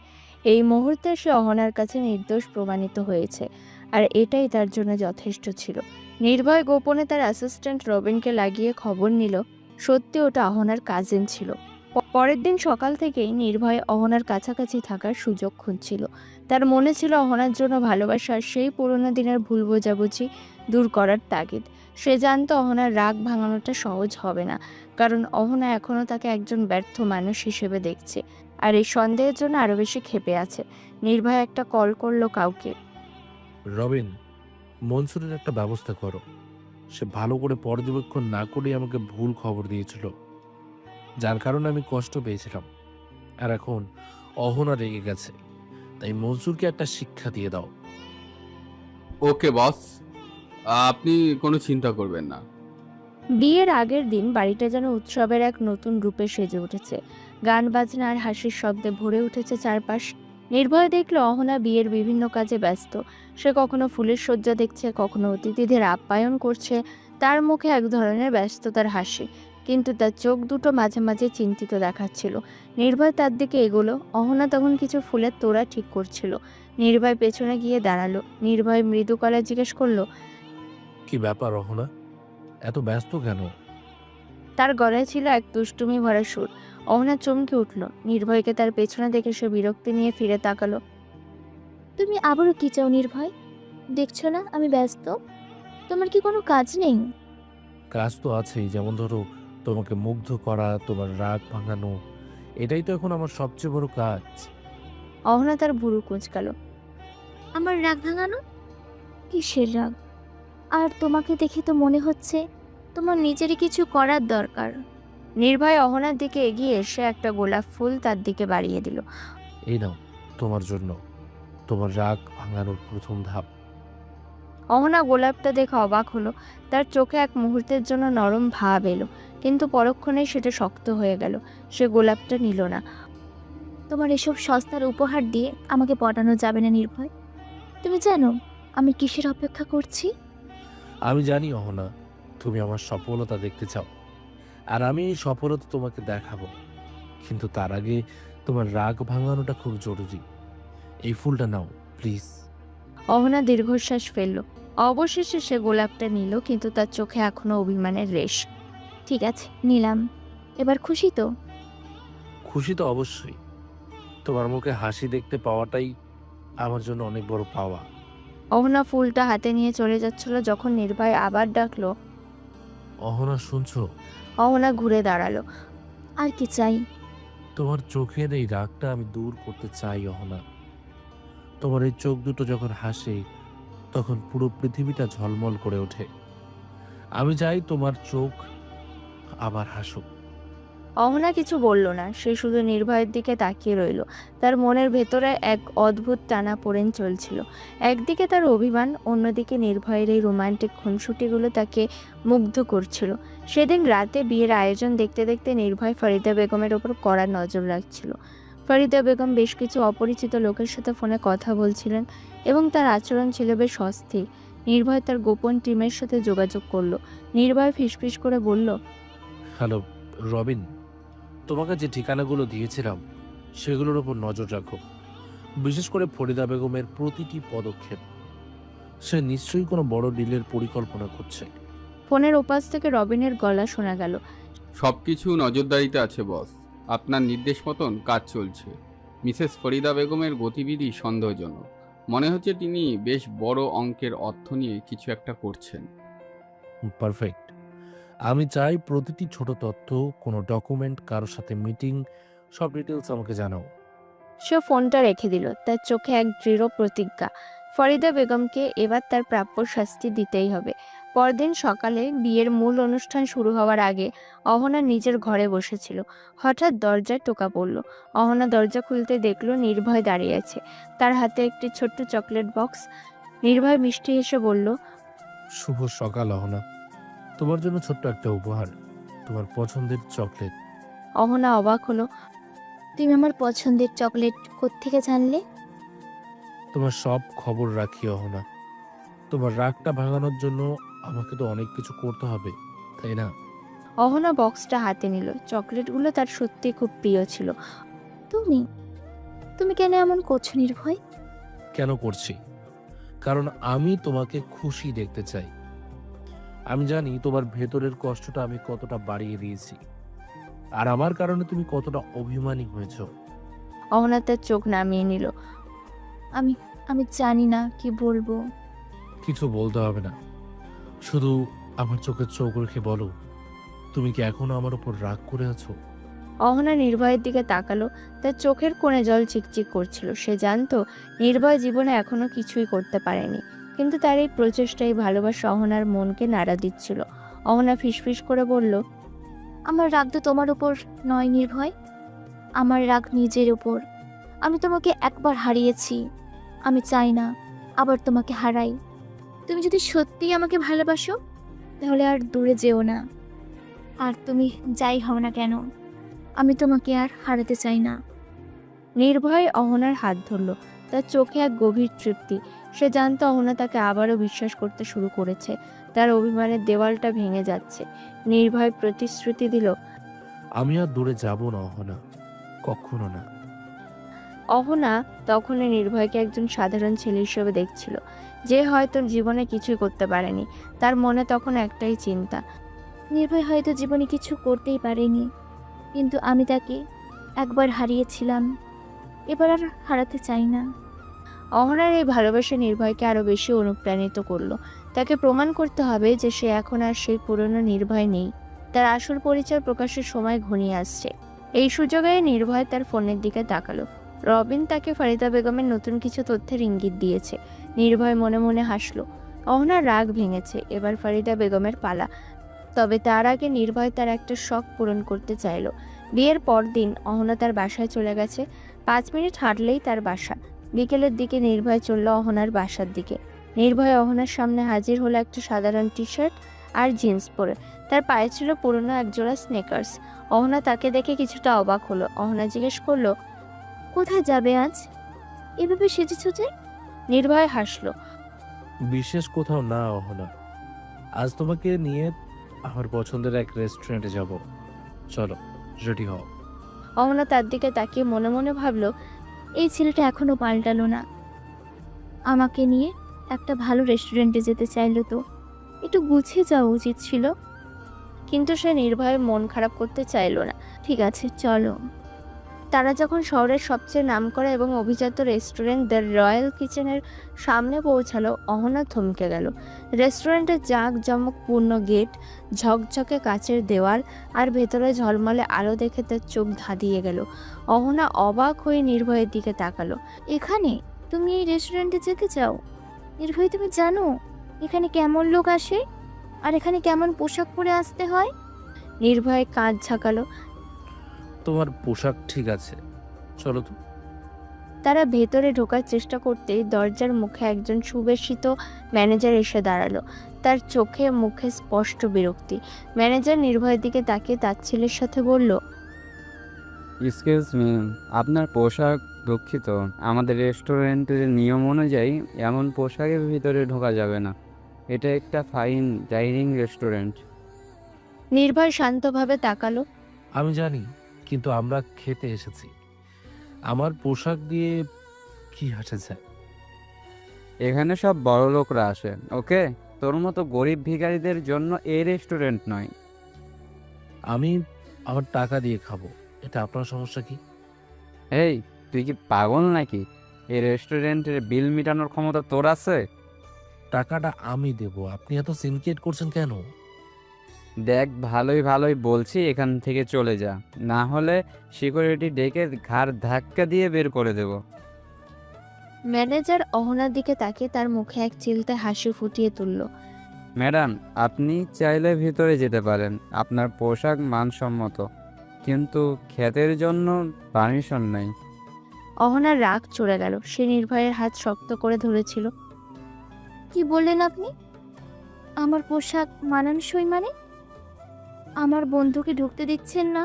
এই মুহূর্তে সে অহনার কাছে নির্দোষ প্রমাণিত হয়েছে, আর এটাই তার জন্য যথেষ্ট ছিল। নির্ভয় গোপনে তার অ্যাসিস্ট্যান্ট রবিনকে লাগিয়ে খবর নিল সত্যি ওটা অহনার কাজিন ছিল। পরের দিন সকাল থেকেই নির্ভয় অহনার কাছাকাছি থাকার সুযোগ খুঁজছিল। তার মনে ছিল অহনার জন্য ভালোবাসার সেই পুরোনো দিনের ভুল বোঝাবুঝি দূর করার তাগিদ। সে জানতো অহনার রাগ ভাঙানোটা সহজ হবে না, কারণ অহনা এখনও তাকে একজন ব্যর্থ মানুষ হিসেবে দেখছে, আর এই সন্দেহের জন্য আরও বেশি ক্ষেপে আছে। নির্ভয় একটা কল করলো কাউকে। রবিন, মনসুরের একটা ব্যবস্থা করো। সে ভালো করে পর্যবেক্ষণ না করেই আমাকে ভুল খবর দিয়েছিল, যার কারণে আমি কষ্ট পেয়েছিলাম। আর এখন অহনা রেগে গেছে, তাই মনসুরকে একটা শিক্ষা দিয়ে দাও। ওকে বস, আপনি কোনো চিন্তা করবেন না। বিয়ের আগের দিন বাড়িটা যেন উৎসবের এক নতুন রূপে সেজে উঠেছে। গান বাজনা আর হাসির শব্দে ভরে উঠেছে চারপাশ। নির্ভয় দেখলো অহনা বিয়ের বিভিন্ন কাজে ব্যস্ত। সে কখনো ফুলের সজ্জা দেখছে, কখনো অতিথিদের আপ্যায়ন করছে। তার মুখে এক ধরনের ব্যস্ততার হাসি, কিন্তু তার চোখ দুটো মাঝে মাঝে চিন্তিত দেখাচ্ছিল। নির্ভয় তার দিকে এগোলো। অহনা তখন কিছু ফুলের তোড়া ঠিক করছিল। নির্ভয় পেছনে গিয়ে দাঁড়ালো। নির্ভয় মৃদু গলায় জিজ্ঞেস করলো, কি ব্যাপার অহনা, এত ব্যস্ত কেন? তার গলায় ছিল এক দুষ্টুমি ভরা সুর। অহনা চমকে উঠল। নির্ভয়কে তার পেছনে দেখে সে বিরক্তি নিয়ে ফিরে তাকালো। তুমি আবারও কি চাও নির্ভয়? দেখছো না আমি ব্যস্ত? তোমার কি কোনো কাজ নেই? কাজ তো আছেই, যেমন ধরো তোমাকে মুগ্ধ করা, তোমার রাগ ভাঙানো। এটাই তো এখন আমার সবচেয়ে বড় কাজ। অহনা তার ভুরু কুঁচকালো। আমার রাগ ভাঙানো? কিসের রাগ? আর তোমাকে দেখে তো মনে হচ্ছে তোমার নিজেরই কিছু করার দরকার। নির্ভয় অহনার দিকে এগিয়ে এসে একটা গোলাপ ফুল তার দিকে বাড়িয়ে দিল। এই নাও, তোমার জন্য, তোমার রাগ ভাঙানোর প্রথম ধাপ। অহনা গোলাপটা দেখে অবাক হলো। তার চোখে এক মুহূর্তের জন্য নরম ভাব এলো, কিন্তু পরক্ষণেই সেটা শক্ত হয়ে গেল। সে গোলাপটা নিল না। তোমার এসব সস্তার উপহার দিয়ে আমাকে পটানো যাবে না নির্ভয়। তুমি জানো আমি কিসের অপেক্ষা করছি? আমি জানি অহনা, তুমি আমার সফলতা দেখতে চাও, আর আমি এই সফলতা তোমাকে দেখাবো। কিন্তু তার আগে তোমার রাগ ভাঙানোটা খুব জরুরি। এই ফুলটা নাও প্লিজ। অহনা দীর্ঘশ্বাস ফেলল। অবশেষে সে গোলাপটা নিল, কিন্তু তার চোখে এখনো অভিমানের রেশ। ঠিক আছে, নিলাম। এবার খুশি তো? খুশি তো অবশ্যই। তোমার মুখে হাসি দেখতে পাওয়াটাই আমার জন্য অনেক বড় পাওয়া। অহনা ফুলটা হাতে নিয়ে চলে যাচ্ছিল যখন নির্ভয় আবার ডাকলো। অহনা, শুনছো? অহনা ঘুরে দাঁড়ালো। আর কি চাই? তোমার চোখের এই রাগটা আমি দূর করতে চাই অহনা। তোমার এই চোখ দুটো যখন হাসে, তখন পুরো পৃথিবীটা ঝলমল করে ওঠে। আমি চাই তোমার চোখ আবার হাসুক, অহনা কিছু বলল না, সে শুধু নির্ভয়ের দিকে তাকিয়ে রইল। তার মনের ভেতরে এক অদ্ভুত টানাপোড়েন চলছিল। একদিকে তার অভিমান, অন্যদিকে নির্ভয়ের এই রোমান্টিক খুনসুটিগুলো তাকে মুগ্ধ করছিল। সেদিন রাতে বিয়ের আয়োজন দেখতে দেখতে নির্ভয় ফরিদা বেগমের ওপর কড়া নজর রাখছিল। ফরিদা বেগম বেশ কিছু অপরিচিত লোকের সাথে ফোনে কথা বলছিলেন এবং তার আচরণ ছিল বেশ অস্থির। নির্ভয় তার গোপন টিমের সাথে যোগাযোগ করলো। নির্ভয় ফিসফিস করে বলল, হ্যালো রবিন, তোমাকে যে ঠিকানাগুলো দিয়েছিলাম সেগুলোর উপর নজর রাখো, বিশেষ করে ফরিদা বেগমের প্রতিটি পদক্ষেপ। সে নিশ্চয়ই কোনো বড় ডিলের পরিকল্পনা করছে। ফোনের ওপাশ থেকে রবিনের গলা শোনা গেল। সবকিছু নজরদারিতে আছে বস, আপনার নির্দেশ মতন কাজ চলছে। মিসেস ফরিদা বেগমের গতিবিধি সন্দেহজনক। মনে হচ্ছে তিনি বেশ বড় অঙ্কের অর্থ নিয়ে কিছু একটা করছেন। পারফেক্ট। আমি চাই প্রতিটি ছোট তথ্য, কোনো ডকুমেন্ট, কারোর সাথে মিটিং, সব ডিটেলস আমাকে জানাও। সে ফোনটা রেখে দিল। তার চোখে এক দৃঢ় প্রতিজ্ঞা, ফরিদা বেগমকে এবার তার প্রাপ্য শাস্তি দিতেই হবে। পরদিন সকালে বিয়ের মূল অনুষ্ঠান শুরু হওয়ার আগে অহনা নিজের ঘরে বসেছিল। হঠাৎ দরজায় টোকা পড়ল। অহনা দরজা খুলতে দেখল নির্ভয় দাঁড়িয়ে আছে, তার হাতে একটি ছোট্ট চকলেট বক্স। নির্ভয় মিষ্টি হেসে বলল, শুভ সকাল অহনা, তোমার জন্য ছোট্ট একটা উপহার, তোমার পছন্দের চকলেট। অহনা অবাক হলো। তুমি আমার পছন্দের চকলেট কোত্থেকে জানলে? তোমার সব খবর রাখি অহনা। তোমার রাগটা ভাঙানোর জন্য আমাকে তো অনেক কিছু করতে হবে, তাই না? অহনা বক্সটা হাতে নিল। চকলেটগুলো তার সত্যি খুব প্রিয় ছিল। তুমি তুমি কেন এমন করছো নির্ভয়? কেন করছি? কারণ আমি তোমাকে খুশি দেখতে চাই। আমি জানি তোমার ভেতরের কষ্টটা আমি কতটা বাড়িয়ে দিয়েছি, আর আমার কারণে তুমি কতটা অভিমানী হয়েছ। অহনা তার চোখ নামিয়ে নিল। আমি আমি জানি না কি বলবো। কিছু বলতে হবে না, শুধু আমার চোখে চোখ রেখে বলো, তুমি কি এখনো আমার উপর রাগ করে আছো? অহনা নির্ভয়ের দিকে তাকালো। তার চোখের কোণে জল চিকচিক করছিল। সে জানতো নির্ভয় জীবনে এখনো কিছুই করতে পারেনি, কিন্তু তার এই প্রচেষ্টাই ভালোবাসা অহনার মনকে নাড়া দিচ্ছিল। অহনা ফিসফিস করে বলল, আমার রাগ তো তোমার উপর নয় নির্ভয়, আমার রাগ নিজের উপর। আমি তোমাকে একবার হারিয়েছি, আমি চাই না আবার তোমাকে হারাই। তুমি যদি সত্যিই আমাকে ভালোবাসো তাহলে আর দূরে যেও না। আর তুমি যাই হও না কেন, আমি তোমাকে আর হারাতে চাই না। নির্ভয় অহনার হাত ধরল। তার চোখে এক গভীর তৃপ্তি। সে জানতো অহনা তাকে আবারও বিশ্বাস করতে শুরু করেছে। তার অভিমানের দেওয়ালটা ভেঙে যাচ্ছে। নির্ভয় প্রতিশ্রুতি দিল, আমি আর দূরে যাব না অহনা, কখনো না। অহনা তখনই নির্ভয়কে একজন সাধারণ ছেলে হিসেবে দেখছিল, যে হয়তো জীবনে কিছুই করতে পারেনি। তার মনে তখন একটাই চিন্তা, নির্ভয় হয়তো জীবনে কিছু করতেই পারেনি, কিন্তু আমি তাকে একবার হারিয়েছিলাম, এবার আর হারাতে চাই না। অহনার এই ভালোবাসা নির্ভয়কে আরো বেশি অনুপ্রাণিত করলো। তাকে প্রমাণ করতে হবে যে সে এখন আর সেই পুরনো নির্ভয় নেই। তার আসল পরিচয় প্রকাশের সময় ঘনিয়ে আসছে। এই সুযোগে নির্ভয় তার ফোনের দিকে তাকালো। রবিন তাকে ফরিদা বেগমের নতুন কিছু তথ্যের ইঙ্গিত দিয়েছে। নির্ভয় মনে মনে হাসলো। অহনার রাগ ভেঙেছে, এবার ফরিদা বেগমের পালা। তবে তার আগে নির্ভয় তার একটা শখ পূরণ করতে চাইলো। বিয়ের পরদিন অহনা তার বাসায় চলে গেছে। 5 মিনিট হাঁটলেই তার বাসা। বিকেলের দিকে নির্ভয় চলল অহনার বাসার দিকে। নির্ভয় অহনার সামনে হাজির হলো একটা সাধারণ টি শার্ট আর জিন্স পরে। তার পায়ে ছিল পুরনো একজোড়া স্নেকার্স। অহনা তাকে দেখে কিছুটা অবাক হলো। অহনা জিজ্ঞেস করলো, কোথায় যাবে আজ? এভাবে সেজেছো যে? নির্ভয় হাসলো। বিশেষ কোথাও না অহনা, আজ তোমাকে নিয়ে আমার পছন্দের এক রেস্টুরেন্টে যাব, চলো রেডি হও। অহনা তার দিকে তাকিয়ে মনে মনে ভাবলো, এই ছেলেটা এখনো পাল্টালো না। আমাকে নিয়ে একটা ভালো রেস্টুরেন্টে যেতে চাইলো তো একটু গুছিয়ে যাওয়া উচিত ছিল। কিন্তু সে নির্ভয়ের মন খারাপ করতে চাইলো না। ঠিক আছে চলো। তারা যখন শহরের সবচেয়ে নামকরা এবং অভিজাত রেস্টুরেন্ট দ্য রয়্যাল কিচেনের সামনে পৌঁছালো, অহনা থমকে গেল। রেস্টুরেন্টের জাঁকজমকপূর্ণ গেট, ঝকঝকে কাচের দেওয়াল আর ভেতরে ঝলমলে আলো দেখে তার চোখ ধাঁধিয়ে গেল। অহনা অবাক হয়ে নির্ভয়ের দিকে তাকালো। এখানে? তুমি এই রেস্টুরেন্টে যেতে চাও? নির্ভয় তুমি জানো এখানে কেমন লোক আসে আর এখানে কেমন পোশাক পরে আসতে হয়? নির্ভয় কাঁধ ঝাঁকালো। তোমার পোশাক ঠিক আছে, চলো তো। তারা ভেতরে ঢোকার চেষ্টা করতেই দরজার মুখে একজন সুবেশিত ম্যানেজার এসে দাঁড়ালো। তার চোখে মুখে স্পষ্ট বিরক্তি। ম্যানেজার নির্ভয়ের দিকে তাকিয়ে তাচ্ছিল্যের সাথে বলল, এক্সকিউজ মি, আপনার পোশাক দুঃখিত, আমাদের রেস্টুরেন্টের নিয়ম অনুযায়ী এমন পোশাকের ভিতরে ঢোকা যাবে না। এটা একটা ফাইন ডাইনিং রেস্টুরেন্ট। নির্ভয় শান্তভাবে তাকালো। আমি জানি, কিন্তু আমরা খেতে এসেছি। আমার পোশাক দিয়ে কি হাসা যায়? এখানে সব বড় লোকরা আসে, ওকে? তোর মতো গরিব ভিখারিদের জন্য এই রেস্টুরেন্ট নয়। আমি আমার টাকা দিয়ে খাবো, এটা আপনার সমস্যা কি? এই, তুই কি পাগল নাকি? এই রেস্টুরেন্টের বিল মেটানোর ক্ষমতা তোর আছে? টাকাটা আমি দেব, আপনি এত সিনক্রিয়েট করছেন কেন? দেখ, ভালোই ভালোই বলছি, এখান থেকে চলে যা, না হলে সিকিউরিটি ডেকে ঘাড় ধাক্কা দিয়ে বের করে দেব। ম্যানেজার অহনার দিকে তাকিয়ে তার মুখে এক চিলতে হাসি ফুটিয়ে তুলল। ম্যাডাম, আপনি চাইলে ভিতরে যেতে পারেন, আপনার পোশাক মানসম্মত, কিন্তু ক্ষেতের জন্য পারমিশন নেই। অহনার রাগ চড়ে গেল। সে নির্ভয়ের হাত শক্ত করে ধরেছিল। কি বললেন আপনি? আমার পোশাক মানানসই মানে? আমার বন্ধুকে ঢুকতে দিচ্ছেন না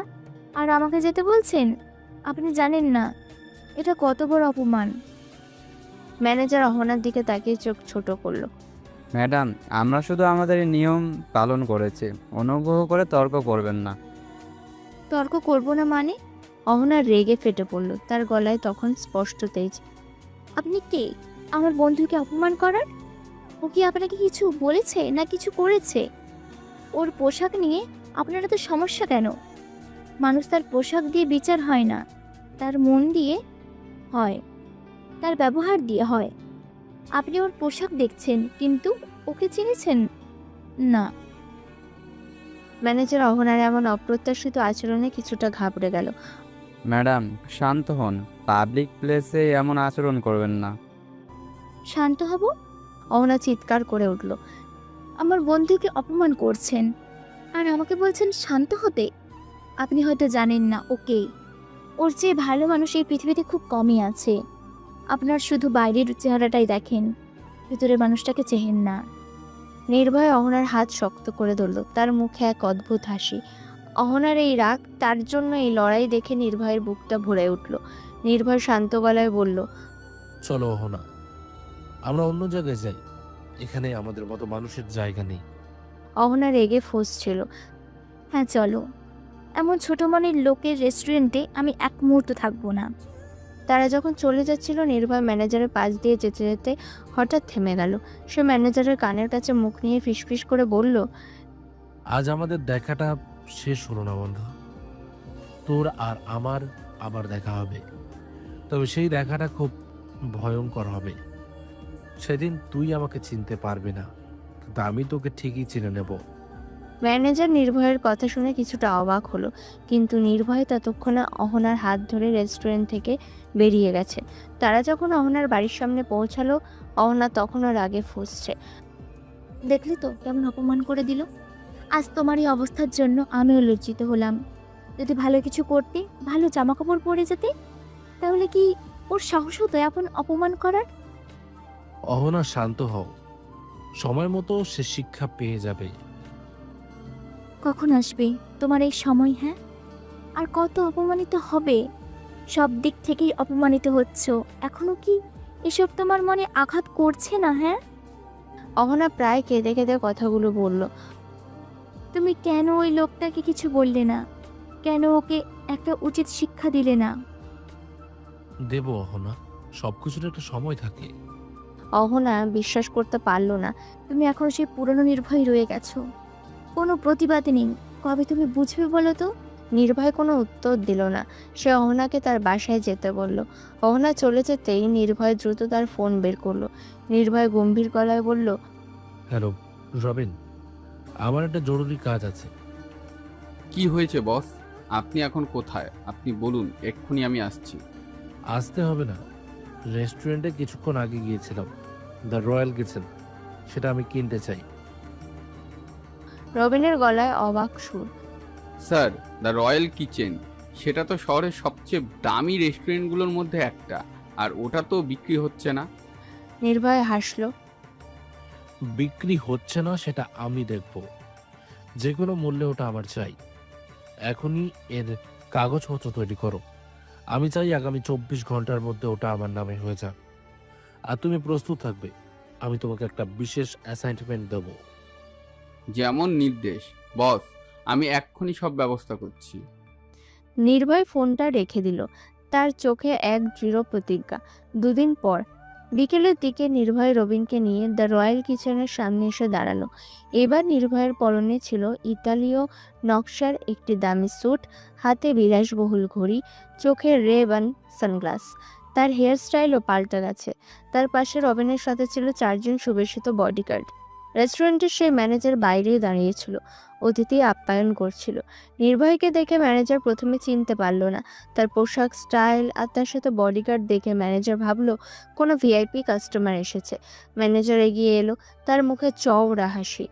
আর আমাকে যেতে বলছেন? আপনি জানেন না এটা কত বড় অপমান। ম্যানেজার অহনার দিকে তাকিয়ে চোখ ছোট করলো। ম্যাডাম, আমরা শুধু আমাদের নিয়ম পালন করেছি, অনুগ্রহ করে তর্ক করবেন না। তর্ক করব না মানে? অহনার রেগে ফেটে পড়ল। তার গলায় তখন স্পষ্ট তেজ। আপনি কে আমার বন্ধুকে অপমান করার? ও কি আপনাকে কিছু বলেছে না কিছু করেছে? ওর পোশাক নিয়ে আপনার তো সমস্যা কেন? মানুষ তার পোশাক দিয়ে বিচার হয় না, তার মন দিয়ে হয়, তার ব্যবহার দিয়ে হয়। আপনি ওর পোশাক দেখছেন কিন্তু ওকে চিনেছেন না। ম্যানেজার অহনার এমন অপ্রত্যাশিত আচরণে কিছুটা ঘাবড়ে গেল। ম্যাডাম, শান্ত হন, পাবলিক প্লেসে এমন আচরণ করবেন না। শান্ত হব? অহনা চিৎকার করে উঠল। আমার বন্ধুকে অপমান করছেন আর আমাকে বলছেন শান্ত হতে? আপনি হয়তো জানেন না ওকে, ওর চেয়ে ভালো মানুষ এই পৃথিবীতে খুব কমই আছে। আপনার শুধু বাইরের চেহারাটাই দেখেন, ভিতরের মানুষটাকে চেহেন না। নির্ভয় অহনার হাত শক্ত করে ধরল। তার মুখে এক অদ্ভুত হাসি। অহনার এই রাগ, তার জন্য এই লড়াই দেখে নির্ভয়ের বুকটা ভরে উঠল। নির্ভয় শান্ত গলায় বলল, চলো অহনা, আমরা অন্য জায়গায় যাই, এখানে আমাদের মতো মানুষের জায়গা নেই। অহনা রেগে ফুঁসছিল। হ্যাঁ চলো, এমন ছোট মনের লোকের রেস্টুরেন্টে আমি এক মুহূর্ত থাকবো না। তারা যখন চলে যাচ্ছিল, নির্ভয় ম্যানেজারের পাশ দিয়ে যেতে যেতে হঠাৎ থেমে গেল। সে ম্যানেজারের কানের কাছে মুখ নিয়ে ফিসফিস করে বলল, আজ আমাদের দেখাটা শেষ হলো না বন্ধু, তোর আর আমার আবার দেখা হবে, তবে সেই দেখাটা খুব ভয়ঙ্কর হবে। সেদিন তুই আমাকে চিনতে পারবি না, কিন্তু আমি তোকে ঠিকই চিনে নেব। ম্যানেজার নির্ভয়ের কথা শুনে কিছুটা অবাক হলো, কিন্তু নির্ভয় ততক্ষণে অহনার হাত ধরে রেস্টুরেন্ট থেকে বেরিয়ে গেছে। তারা যখন অহনার বাড়ির সামনে পৌঁছালো, অহনা তখনও রাগে ফুঁসছে। দেখলি তো কেমন অপমান করে দিল। আজ তোমার এই অবস্থার জন্য আমিও লজ্জিত হলাম। যদি ভালো কিছু করতে, ভালো জামা কাপড় পরে যেতে, তাহলে কি ওর সাহস হতো এমন অপমান করার? অহনা, শান্ত হও, সময় মতো সে শিক্ষা পেয়ে যাবে। কখন আসবে তোমার এই সময়? হ্যাঁ, আর কত অপমানিত হবে? সব দিক থেকেই অপমানিত হচ্ছ, এখনো কি এসব তোমার মনে আঘাত করছে না? হ্যাঁ, অহনা প্রায় কেঁদে কেঁদে কথাগুলো বলল। তুমি কেন ওই লোকটাকে কিছু বললে না? কেন ওকে একটা উচিত শিক্ষা দিলে না? দেব অহনা, সবকিছুর একটা সময় থাকে। অহনা বিশ্বাস করতে পারল না। তুমি এখন সেই পুরনো নির্ভয় রয়ে গেছো, কোনো প্রতিবাদ নেই। কবে তুমি বুঝবে বলো তো? নির্ভয় কোনো উত্তর দিল না। সে অহনাকে তার বাসায় যেতে বলল। অহনা চলে যেতেই নির্ভয় দ্রুত তার ফোন বের করলো। নির্ভয় গম্ভীর গলায় বলল, হ্যালো রবিন, আমার একটা জরুরি কাজ আছে। কি হয়েছে বস? আপনি এখন কোথায়? আপনি বলুন, এক্ষুনি আমি আসছি। আসতে হবে না, রেস্টুরেন্টে কিছুক্ষণ আগে গিয়েছিলাম, দ্য রয়্যাল কিচেন, সেটা আমি কিনতে চাই। রবিনের গলায় অবাক সুর। স্যার, দ্য রয়্যাল কিচেন, সেটা তো শহরের সবচেয়ে দামি রেস্টুরেন্টগুলোর মধ্যে একটা, আর ওটা তো বিক্রি হচ্ছে না। নির্ভয় হাসলো। বিক্রি হচ্ছে না সেটা আমি দেখব, যে কোনো মূল্যে ওটা আমার চাই। এখনই এর কাগজপত্র তৈরি করো। আমি চাই আগামী 24 ঘন্টার মধ্যে ওটা আমার নামে হয়ে যাক। আর তুমি প্রস্তুত থাকবে, আমি তোমাকে একটা বিশেষ অ্যাসাইনমেন্ট দেব। যেমন নির্দেশ বস, আমি এক্ষুনি সব ব্যবস্থা করছি। নির্ভয় ফোনটা রেখে দিল, তার চোখে এক দৃঢ় প্রতিজ্ঞা। দুদিন পর বিকেলের দিকে নির্ভয় রবিনকে নিয়ে দ্য রয়্যাল কিচেনের সামনে এসে দাঁড়ালো। এবার নির্ভয়ের পরনে ছিল ইতালীয় নকশার একটি দামি স্যুট, হাতে বিলাসবহুল ঘড়ি, চোখে রে-ব্যান সানগ্লাস। তার হেয়ার স্টাইলও পাল্টা গেছে। তার পাশে রবিনের সাথে ছিল 4 জন সুবেশিত বডিগার্ড। রেস্টুরেন্টের সেই ম্যানেজার বাইরেই দাঁড়িয়েছিল, অতিথি আপ্যায়ন করছিল। নির্ভয়কে দেখে ম্যানেজার প্রথমে চিনতে পারল না। তার পোশাক, স্টাইল আর তার সাথে বডিগার্ড দেখে ম্যানেজার ভাবলো কোনো ভিআইপি কাস্টমার এসেছে। ম্যানেজার এগিয়ে এলো, তার মুখে চওড়া হাসি।